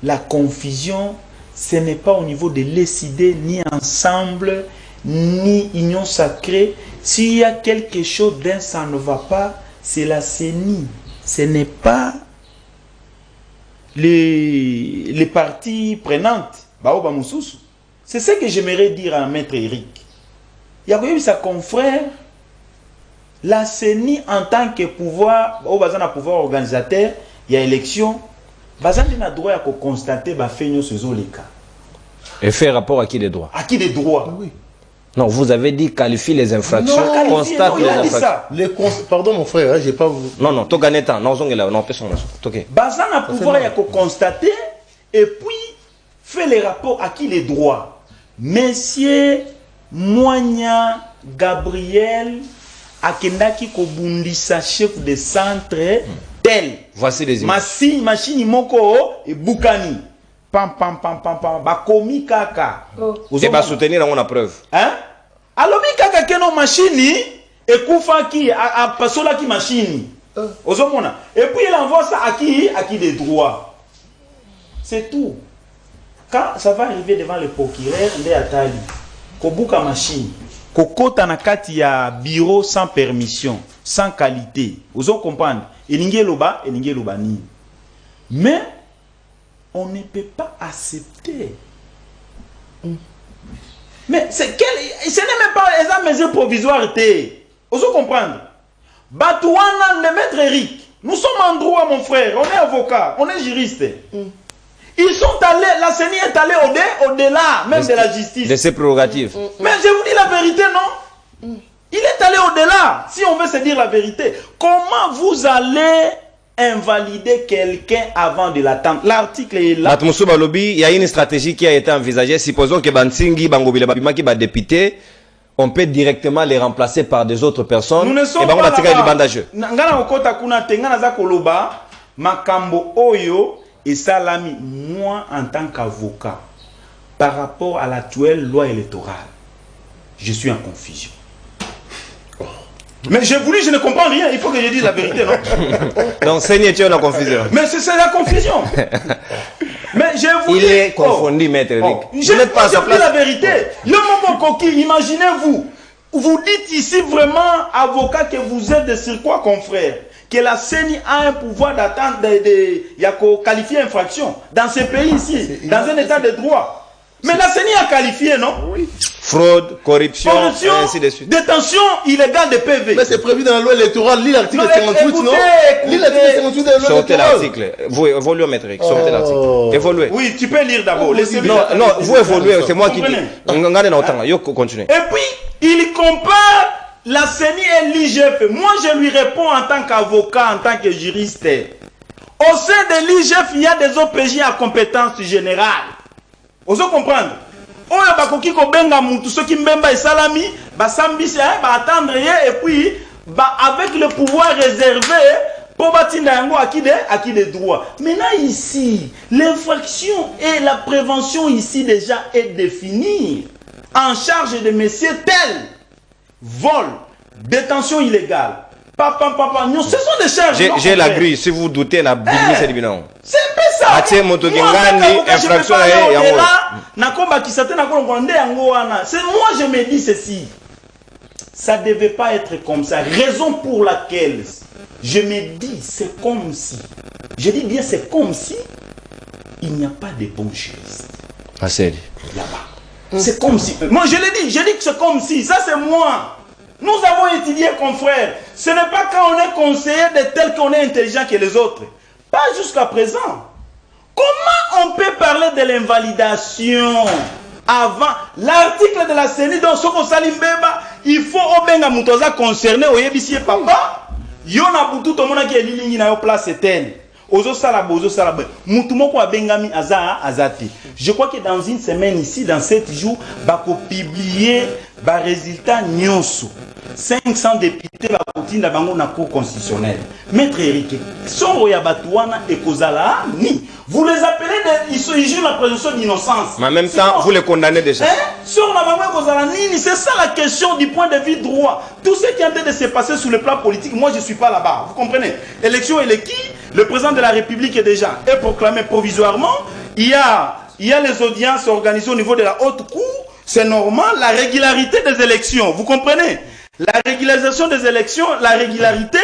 la confusion, ce n'est pas au niveau de l'ECD, ni ensemble, ni union sacrée. S'il y a quelque chose d'un ça ne va pas, c'est la CENI. Ce n'est pas les parties prenantes. C'est ce que j'aimerais dire à Maître Eric. Il y a eu sa confrère, la CENI en tant que pouvoir, au bazan à pouvoir organisateur, il y a élection, bazan a droit à constater bah fait nous ce les cas. Et fait rapport à qui les droits? À qui les droits? Oui. Non, vous avez dit qualifie les infractions, Non, constate non, les il a dit infractions. ça. Pardon mon frère, hein, j'ai pas... Non, tu gagnes temps. Non, on est là, non, personne. Ok. Bazan a pouvoir à constater et puis fait les rapports à qui les droits. Monsieur Moigna Gabriel Akendaki Kobundisa, chef de centre tel. Voici les images. Machine Moko et Boukani. Pam pam pam pam pam. Bakomi kaka. Et va soutenir on a preuve. Hein? Alors mi kaka keno machine et Koufaki a pasola qui machine. Ozomona. Et puis il envoie ça à qui des droits. C'est tout. Quand ça va arriver devant le procureur, il est atali. Kobuka machine. Kokota na kati ya bureau sans permission, sans qualité. Vous en comprenez? Elinge loba ni. Mais on ne peut pas accepter. Mais ce n'est même pas les mesures provisoires. Vous en comprenez? Batouana, le maître Eric, nous sommes en droit, mon frère. On est avocat, on est juriste. Ils sont allés, la CENI est allée au-delà même de la justice. De ses prérogatives. Mais je vous dis la vérité, non? Il est allé au-delà, si on veut se dire la vérité. Comment vous allez invalider quelqu'un avant de l'attendre? L'article est là. Il y a une stratégie qui a été envisagée. Supposons que Bansingi, Bangobile, Babimaki, député, on peut directement les remplacer par des autres personnes. Nous ne sommes pas là-bas. Ngana okota kuna tengana za koloba makambo oyo et salami, moi en tant qu'avocat, par rapport à l'actuelle loi électorale, je suis en confusion. Mais je vous dis, je ne comprends rien, il faut que je dise la vérité, non? Donc, c'est la confusion. Mais c'est la confusion. Mais je vous il dis, est confondu, maître Eric. Je vous dis la vérité. Imaginez-vous, vous dites ici vraiment, avocat, que vous êtes de sur quoi, confrère? Que la CENI a un pouvoir d'attendre, il y a qualifier infraction dans ce pays ici, dans un état de droit. Mais la CENI a qualifié, non? Oui. Fraude, corruption, et ainsi de suite. Détention illégale de PV. Mais c'est prévu dans la loi électorale, lis l'article 58, non? Lis l'article 58 de la loi sortez électorale. l'article. Vous évoluez, maître Eric, sortez l'article. Évoluez. Oui, tu peux lire d'abord. Non, vous évoluez, c'est moi qui dis. Continuez. Et puis, il compare la CENI et l'IGF. Moi, je lui réponds en tant qu'avocat, en tant que juriste. Au sein de l'IGF, il y a des OPJ à compétence générale. Vous comprenez? Oyo bakoki ko benga mutu soki mbemba esalami basambisi attendre et puis avec le pouvoir réservé pour batinda yango à qui des droits. Maintenant ici, l'infraction et la prévention ici déjà est définie en charge de messieurs tels vol, détention illégale. Papa, ce sont des charges. J'ai la grille, si vous doutez, la Bible, c'est évident. C'est un peu ça. Moi, je me dis ceci. Ça ne devait pas être comme ça. Raison pour laquelle je me dis, c'est comme si. Je dis bien, c'est comme si il n'y a pas de bons juristes. Ah, c'est là-bas. C'est comme si. Moi, je l'ai dit. Je dis que c'est comme si. Ça, c'est moi. Nous avons étudié, confrère. Ce n'est pas quand on est conseiller de tel qu'on est intelligent que les autres. Pas jusqu'à présent. Comment on peut parler de l'invalidation avant l'article de la CENI dans ce qu'on s'alimbeba? Il faut au benga mutoza concerné au yebisier papa. Yona butu to mona ki elilingi na yo place eten. Ozo salabo, ozo salabo. Mutumoko a bengami azati. Je crois que dans une semaine ici, dans 7 jours, bako publier ba résultat nyonso. 500 députés va continuer dans la cour constitutionnelle. Maître Eric, son Yabatouana et Kozala, ni. Vous les appelez, ils jugent la présomption d'innocence. Mais en même temps, vous les condamnez déjà. Sur la maman Kozala, c'est ça la question du point de vue droit. Tout ce qui est en train de se passer sur le plan politique, moi je ne suis pas là-bas. Vous comprenez? Élection et qui? Le président de la République est déjà proclamé provisoirement. Il y a les audiences organisées au niveau de la haute cour. C'est normal, la régularité des élections. Vous comprenez? La régularisation des élections, la régularité,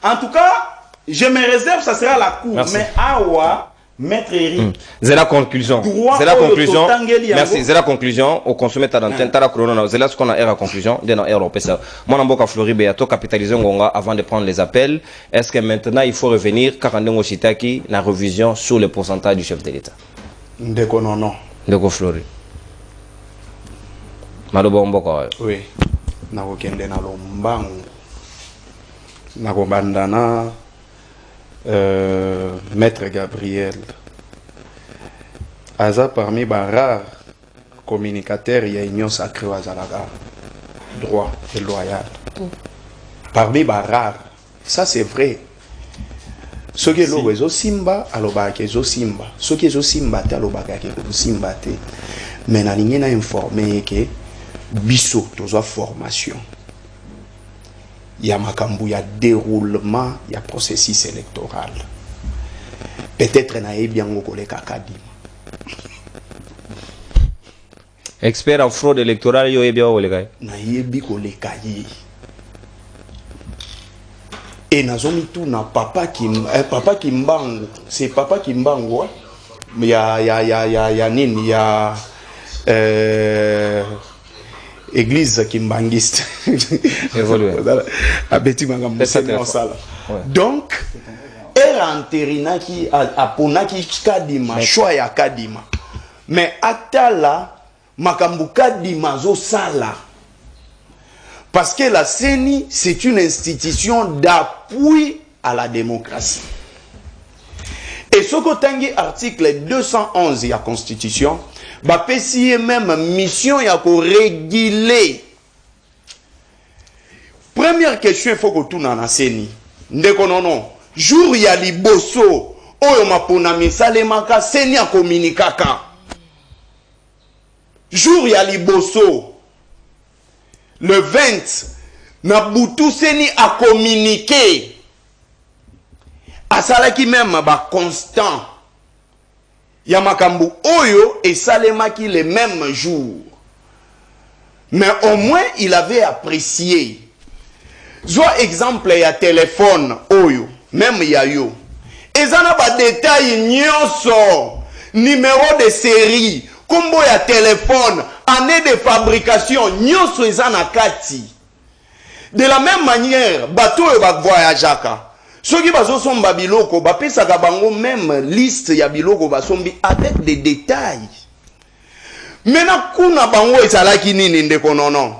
en tout cas, je me réserve, ça sera la cour. Merci. Mais Awa, Maître Eric. C'est la conclusion. C'est la conclusion. Merci. C'est la conclusion. Au consommer ta d'antenne, ta la chrono. C'est là ce qu'on a la conclusion. Dès la ROPSA. Mon amboka Flori Beato capitaliser Ngonga avant de prendre les appels. Est-ce que maintenant il faut revenir car on Chitaki la révision sur le pourcentage du chef de l'État? Ndeko non. Ndeko Flori. Malobo Mboka. Oui. Nako kende na lombangu. Nako bandana. Maître Gabriel Aza parmi les rares communicateurs il y a union sacrée à Zalaga droit et loyal parmi les rares ça c'est vrai ce qui est le simba aloba ke zo simba ce qui est zo simba ta aloba ke simba te mais na ligne na informé que biso tozo formation il y a makambu, il y a déroulement, il y a processus électoral. Peut-être na bien au collègue Kadima. Expert en fraude électorale, yo bien au collègue. Na yebi collègue kayi. Et na zomi tout na papa Kimbango, c'est papa Kimbango. Mais il y a nini, il y a église kimbangiste. Donc, elle enterinaki aponaki kadima choix ya kadima. Mais atala makambu kadima zo sala. Parce que la CENI c'est une institution d'appui à la démocratie. Et ce que tangi article 211 de la Constitution, bah pesi même mission ya ko réguler. Première question, il faut que tout na CENI. Ndeko non. Jour ya liboso, oyo mapona misalemaka CENI a communicaka. Jour ya liboso, le 20, na butu CENI a communiqué. Asalaki même ba constant. Yamakambu Oyo et Salemaki les mêmes jours. Mais au moins, il avait apprécié. Soit exemple, il y a téléphone Oyo, même il y a yo. Et ça n'a pas de détails, nyoso, numéro de série, combo ya téléphone, année de fabrication, nyoso ezana kati. De la même manière, bateau et voyageaka. Ceux qui sont babiloko, bapesa kabango même liste ya biloko basombi avec des détails. Maintenant kuna bango ezalaki nini ndeko non.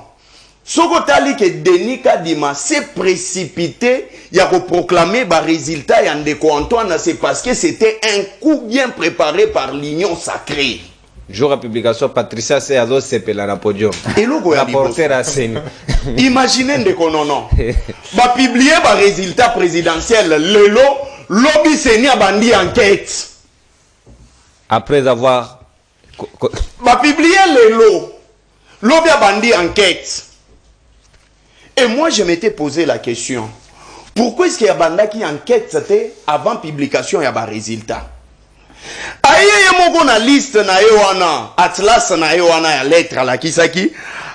Soko tali que Denis Kadima s'est précipité, il a proclamé ba résultat ya ndeko Antoine, c'est parce que c'était un coup bien préparé par l'union sacrée. Jour à publication, Patricia Seazo s'épela na podium. Et le rapporteur à CENI. Imaginez ndeko non. Ba publier ba résultat présidentiel lelo lobby CENI a bandi enquête. Après avoir ba publier lelo lobby a bandi enquête. Et moi je m'étais posé la question. Pourquoi est-ce qu'il y a banda qui enquête c'était avant publication ya ba résultat? Aye moko na liste na yoana atlas na yoana ya lettre la kisaki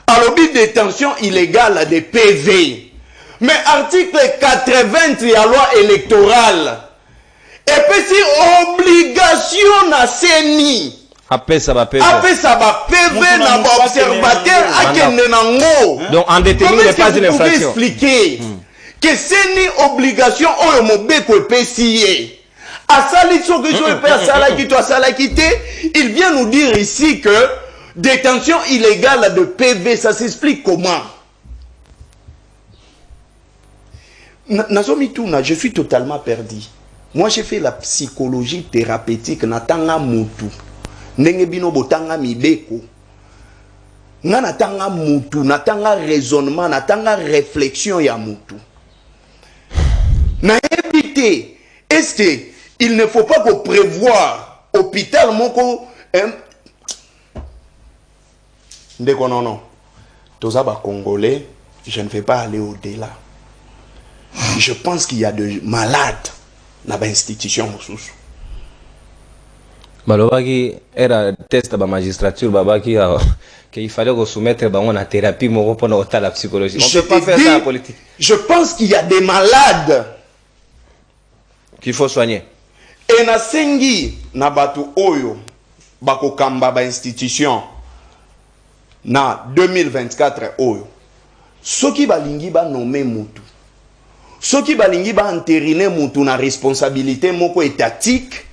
alobi détention illégale de PV. Mais article 80 ya loi électorale et puis si obligation na CENI après ça va PV na ba observateur akende nango. Donc en détenir n'est pas une infraction. Expliquer que CENI obligation oyo mobeko epesiye. Il vient nous dire ici que détention illégale de PV, ça s'explique comment? Je suis totalement perdu. Moi, j'ai fait la psychologie thérapeutique. Natanga mutu. Nengebino botanga mibeko. Natanga mutu. Natanga raisonnement. Natanga réflexion ya mutu. Na évité. Est-ce que il ne faut pas qu'on prévoie hôpital moko ndeko non. Toza ba Congolais, je ne vais pas aller au-delà. Je pense qu'il y a de malades dans l'institution mosusu. Balobaki era test ba magistrature babaki qu'il fallait qu'on soumette la thérapie moko pour la psychologie. On ne peut pas faire ça en politique. Je pense qu'il y a des malades qu'il faut soigner. Et na sengi na batu oyo bako kamba ba institution na 2024 oyo soki balingi ba nommer mutu soki balingi ba entériner mutu na responsabilité moko étatique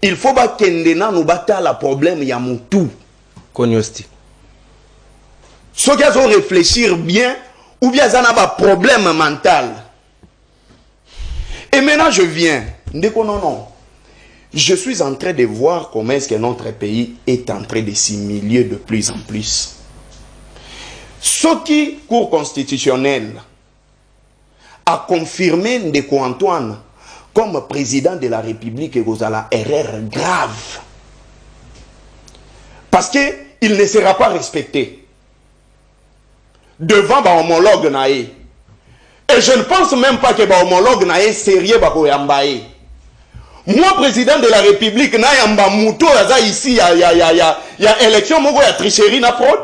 il faut ba kende na no batala problème ya mutu konyosti soki azo réfléchir bien ou bien ça n'a pas problème mental. Et maintenant je viens ndeko non je suis en train de voir comment est-ce que notre pays est en train de s'humilier de plus en plus. Ce qui, Cour constitutionnelle, a confirmé Ndeko Antoine comme président de la République et vous la erreur grave. Parce qu'il ne sera pas respecté devant ba homologue nae. Et je ne pense même pas que ba homologue nae sérieux ba koyambaye. Moi, président de la République, na yamba muto yaza ici, ya élection, moko ya tricherie na fraude.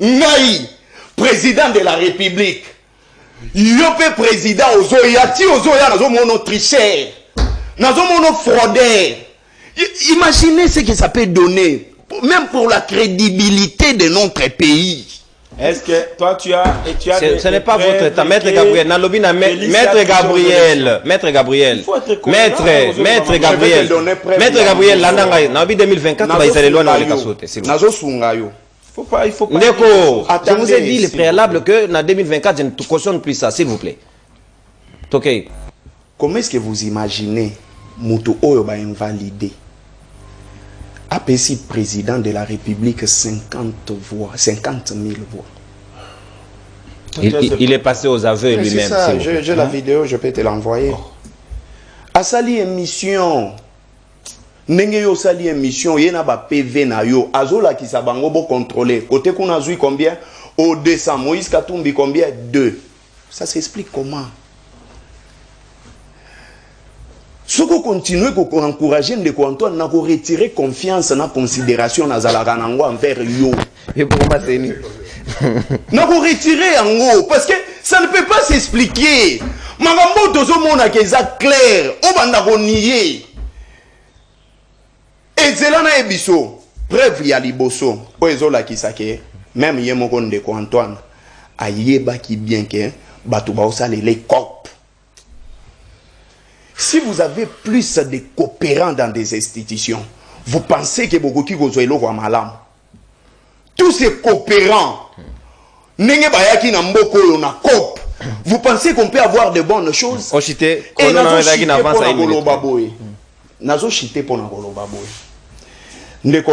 Nai, président de la République. Yope président ozoya, ti ozoya nazo mono tricheur, nazo mono fraudeur. Imaginez ce que ça peut donner, même pour la crédibilité de notre pays. Est-ce que toi tu as ce n'est pas votre état, Maître Gabriel. Nalobina, Maître Gabriel. Maître Gabriel. Maître Gabriel. Maître Gabriel, l'année 2024, va y loin dans les cassotes. Nazo sungayo. Il faut pas. Ndeko, je vous ai dit le préalable que en 2024, je ne cautionne plus ça, s'il vous plaît. Ok. Comment est-ce que vous imaginez Moutou Oyo va invalider APC président de la République 50 voix, 50 000 voix. Il est passé aux aveux lui-même. J'ai la vidéo, je peux te l'envoyer. A sali émission. Nenge yo sali émission, yena ba PV na yo. Azola ki sa bango bo contrôler. Côté qu'on a joué combien? Au 200. Moïse Katumbi combien? 2. Ça s'explique comment? Si vous continuez à encourager Ndeko Antoine, na retirer confiance na considération na zalaka nango envers yo. Et pourquoi c'est ni? Na retirer ango parce que ça ne peut pas s'expliquer. Magambo tozo mona ke za clair, o banda ko nier. Et zelana ebiso, preuve ya liboso, o ezola kisake, même ye moko Ndeko Antoine ayeba ki bien que bato ba osale les cop. Si vous avez plus de coopérants dans des institutions, vous pensez que beaucoup qui vous ont à malam. Tous ces coopérants, vous pensez qu'on peut avoir de bonnes choses? Et nazo chité pour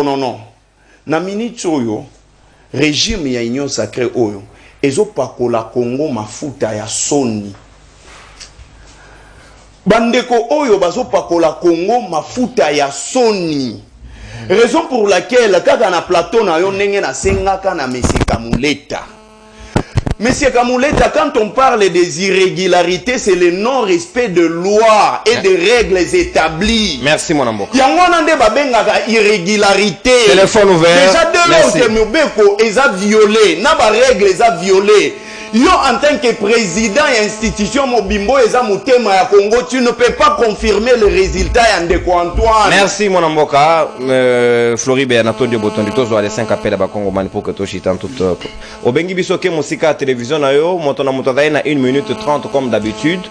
non. Na minute oyo, régime ya union sacrée oyo, ezo pakola Congo mafuta ya soni. Bandeko oyo bazo pakola Congo mafuta ya soni. Raison pour laquelle kaka na plateau na yo ndenge na sengaka na Monsieur Kamuleta. Monsieur Kamuleta, quand on parle des irrégularités, c'est le non-respect de lois et de règles établies. Merci mon amour. Yango nande babengaka irrégularité. Téléphone ouvert. Déjà de l'autre mubeko eza violé, na ba règles eza violé. Yo en tant que président et institution Mobimbo eza mutema ya Congo, tu ne peux pas confirmer le résultat ya Ndeko Antoine. Merci mon amboka, Floribert Anatole Botondi tozo les 5 appels à Congo man pour que to chitan tout. Obengi bisoke musika télévision na yo, moto na na 1 minute 30 comme d'habitude.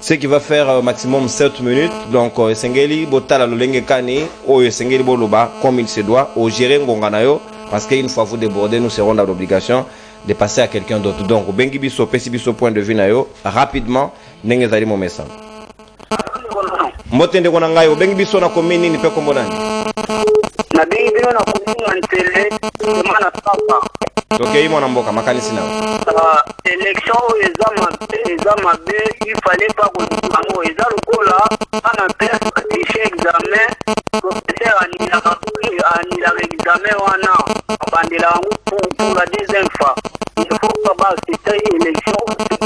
Ce qui va faire maximum 7 minutes. Donc Sengeli botala lolenge kani o Sengeli boloba comme il se doit au gérer ngonga na yo parce qu'une fois vous débordez nous serons dans l'obligation de passer à quelqu'un d'autre. Donc, Bengi Biso, Pesi Biso, point de vue, rapidement, n'engagez pas mon message. Motende Konangayo, Bengi Biso, na commune, ni pe kombonani. Na Bengi Biso, na commune, télé, demande à ok, mon amboka, makani sina. Élection, examen, il fallait pas qu'on dise, examen, là, on a fait un examen, professeur a l'examen, on a pour la deuxième fois. Il ne faut pas c'était une élection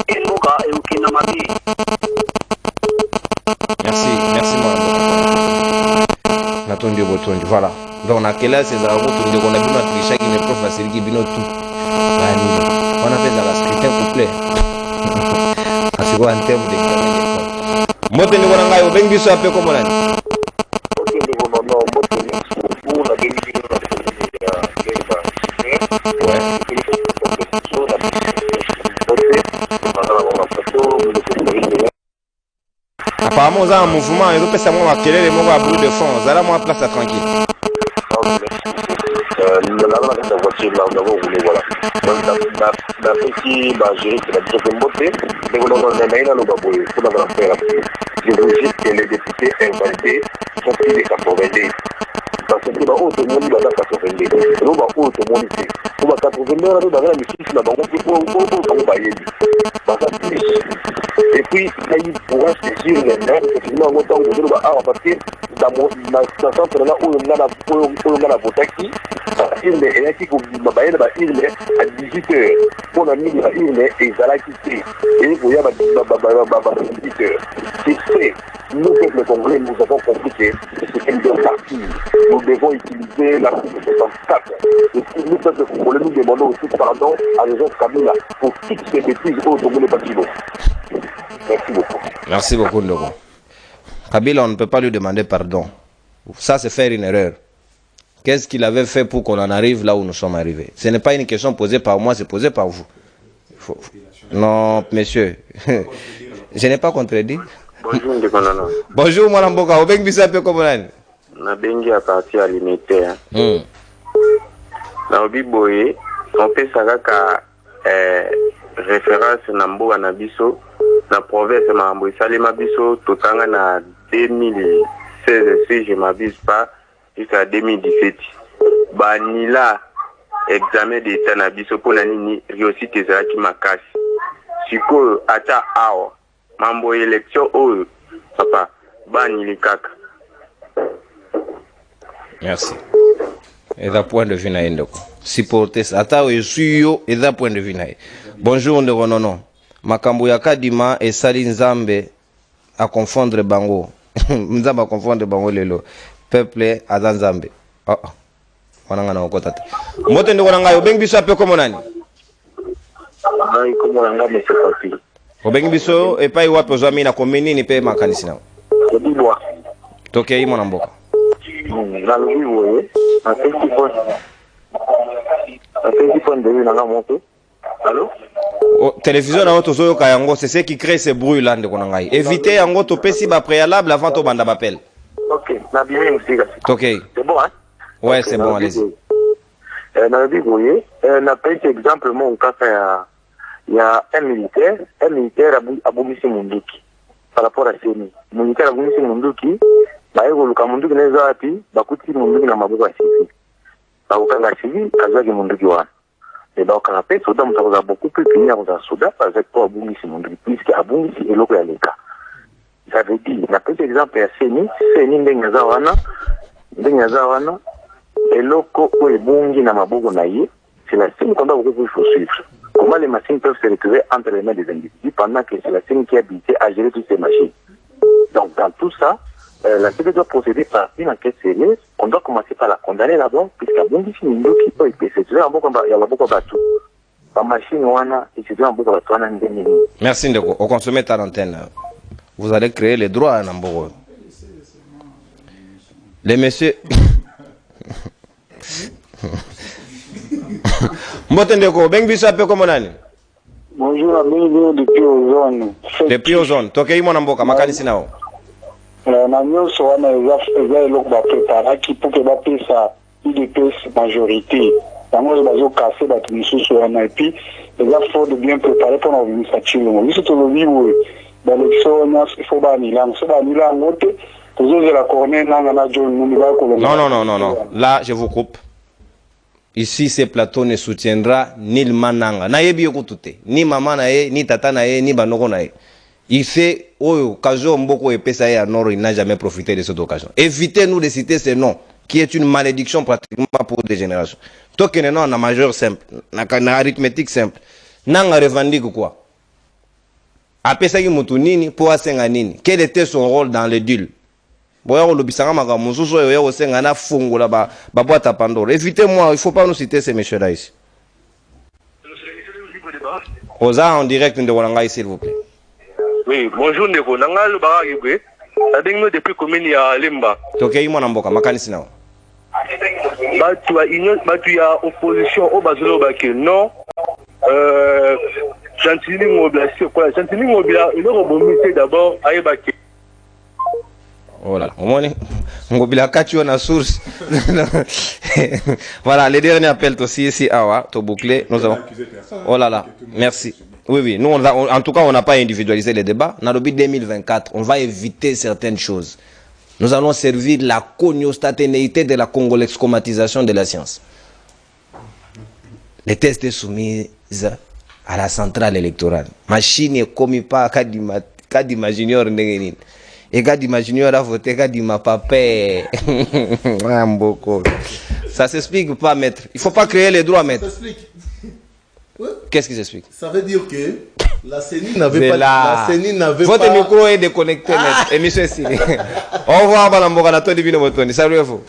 et aucune amabie. Merci mon amboka. Natondi Botondi, voilà. Donc, on a quel âge ces arbres, on a vu notre chèque, il est prof facile qui vient tout. On appelle ça la scrutin complet. Parce qu'on a un terme d'examen d'école. Motende Konangayo, Bengi Biso, appelé comme on a dit. Apparemment, vous avez un mouvement, et vous pouvez savoir quel est le mot à bout de fond. Vous allez moins place à tranquille. La voiture là, on a voulu, voilà. Donc, la petite, bah, j'ai la deuxième beauté, et on a le baboué, on a faire. Je vous dis que les députés invalidés sont plus de 90. Parce que nous avons tout le monde qui va 90. Nous avons tout le monde ici. Nous avons 90, nous avons la musique, nous avons et puis, il pourra saisir les mains, effectivement, autant que nous avons parce que dans ce centre-là où on a la botaki, il est qui à 18h. On a mis la urne et ça l'a quitté. Et il faut y avoir 18h. C'est nous, peuple congolais, nous avons compris que c'est une bonne partie. Nous devons utiliser la Coupe de 64. Et puis, nous, peuple congolais, nous demandons aussi pardon à Joseph Kabila pour toutes ces bêtises au Togo Patino. Merci beaucoup. Merci beaucoup, Ndoko. Kabila, on ne peut pas lui demander pardon. Ça, c'est faire une erreur. Qu'est-ce qu'il avait fait pour qu'on en arrive là où nous sommes arrivés? Ce n'est pas une question posée par moi, c'est posé par vous. Non, monsieur. Je n'ai pas contredit. Bonjour, Ndekonano. Bonjour, Madame Boka. Vous avez un peu comme ça? Na bengi à partir alimentaire. Na obiboye, on peut savoir que référence na mboka na biso na province mambo salima biso totanga na 2016 si je m'abuse pas jusqu'à 2017. Banila examen d'état na biso pour nini réussite ezalaki makasi. Siko ata awa mambo élection oyo papa banili kaka. Merci. Et d'un point de vue na indoko. Supporter ça. Ata oyo et d'un point de vue na. Bonjour ndeko nono. Makambo ya kadima et sali nzambe à confondre bango. Nzambe à confondre bango lelo. Peuple aza nzambe. Oh. Wananga na okotata. Mote ndeko nanga yo bengi biso ape komo nani? Ai komo nanga monsieur Papi. Obengi biso e pai wapi ozami na komini ni pe makanisi na. Kodibwa. Toke imo na mboka. Na lobiwo na petit point de vue nanga moto. Allô? Télévision na auto zoyo kayango, c'est ce qui crée ce bruit là ndeko nanga. Évitez yango to pesi ba préalable avant to banda bapel. OK, na bien musique. OK. C'est bon hein? Ouais, okay, c'est bon, allez-y. Na lobiwo na petit exemple mon cas il y a un militaire à Boumisi Munduki par rapport à Seni. Militaire à Boumisi Munduki, bah luka Munduki neza ati bakuti Munduki na maboko ya civil. Ba ukanga civil azaki Munduki wana. Et donc on appelle soda mutakoza beaucoup plus punir aux soda avec toi Boumisi Munduki puisque à Boumisi eloko ya leka. Ça veut dire na petit exemple ya Seni ndengaza wana eloko ko ebungi na maboko na ye, c'est la signe qu'on doit il faut suivre. Comment les machines peuvent se retrouver entre les mains des individus pendant que c'est la CENI qui est habilitée à gérer toutes ces machines. Donc dans tout ça, la CENI doit procéder par une enquête sérieuse. On doit commencer par la condamner d'abord, puisqu'à Bondi Finindo qui peut être c'est un bon combat, il y a beaucoup de bateaux. La machine wana, c'est un bon combat. Merci Ndeko. Au consommer ta antenne, vous allez créer les droits à Namboro. Les messieurs. Mbotendeko, bengi biso ape komo nani? Bonjour, bienvenue depuis Ozone. Depuis Ozone, toke imo na mboka makanisi nao. Na nyonso wana eza eloko ba préparaki pour que ba pesa UDPS majorité. Yango bazo casser bato misusu wana et puis eza fort de bien préparer pour l'organisation chilongo. Biso tolobi we ba élection nyas il faut ba milango, so ba milango te. Tozo la corner nanga na John Numbi ba ko. Non. Là, je vous coupe. Ici, ce plateau ne soutiendra ni le mananga. Na yebi yokutute. Ni maman na ye, ni tata na ye, ni banoko na ye. Ici, oyo, kajo mboko et pesa ye à Nord, il n'a jamais profité de cette occasion. Évitez-nous de citer ces noms, qui est une malédiction pratiquement pour des générations. Toi qui non, na majeur simple, na arithmétique simple. Nanga revendique quoi? Apesa ki mutu nini, po asenga nini? Quel était son rôle dans le deal? Évitez-moi, il ne faut pas nous citer ces messieurs-là ici. Oza en direct de Walangaï, s'il vous plaît. Oui, bonjour Ndeko. Nanga le Baragibwe. Ça dingue depuis commune ya Limba. Toke imo na mboka, makanisi nao. batu ya opposition au bazolo bake non Chantilly Mobila quoi Chantilly Mobila il rebondit d'abord aye bake. Voilà, Mobila Kachu na source. Voilà, les derniers appels aussi ici Awa, to boucler, nous avons. Oh là là, merci. Oui, oui, nous en tout cas on n'a pas individualisé les débats. Dans le but 2024, on va éviter certaines choses. Nous allons servir la cognostaténéité de la congolex-comatisation de la science. Les tests soumis à la centrale électorale. Machine est commis pas qu'à d'imaginer et qu'à d'imaginer à voter qu'à d'ima papé. Ça s'explique pas, maître. Il faut pas créer les droits, maître. Ça s'explique. Ouais. Qu'est-ce qui s'explique? Ça veut dire que la CENI n'avait pas... La CENI n'avait Votre pas... micro est déconnecté, maître. Émission est signée. Au revoir, Balamboka, Nato Divino Botoni. Salut à vous.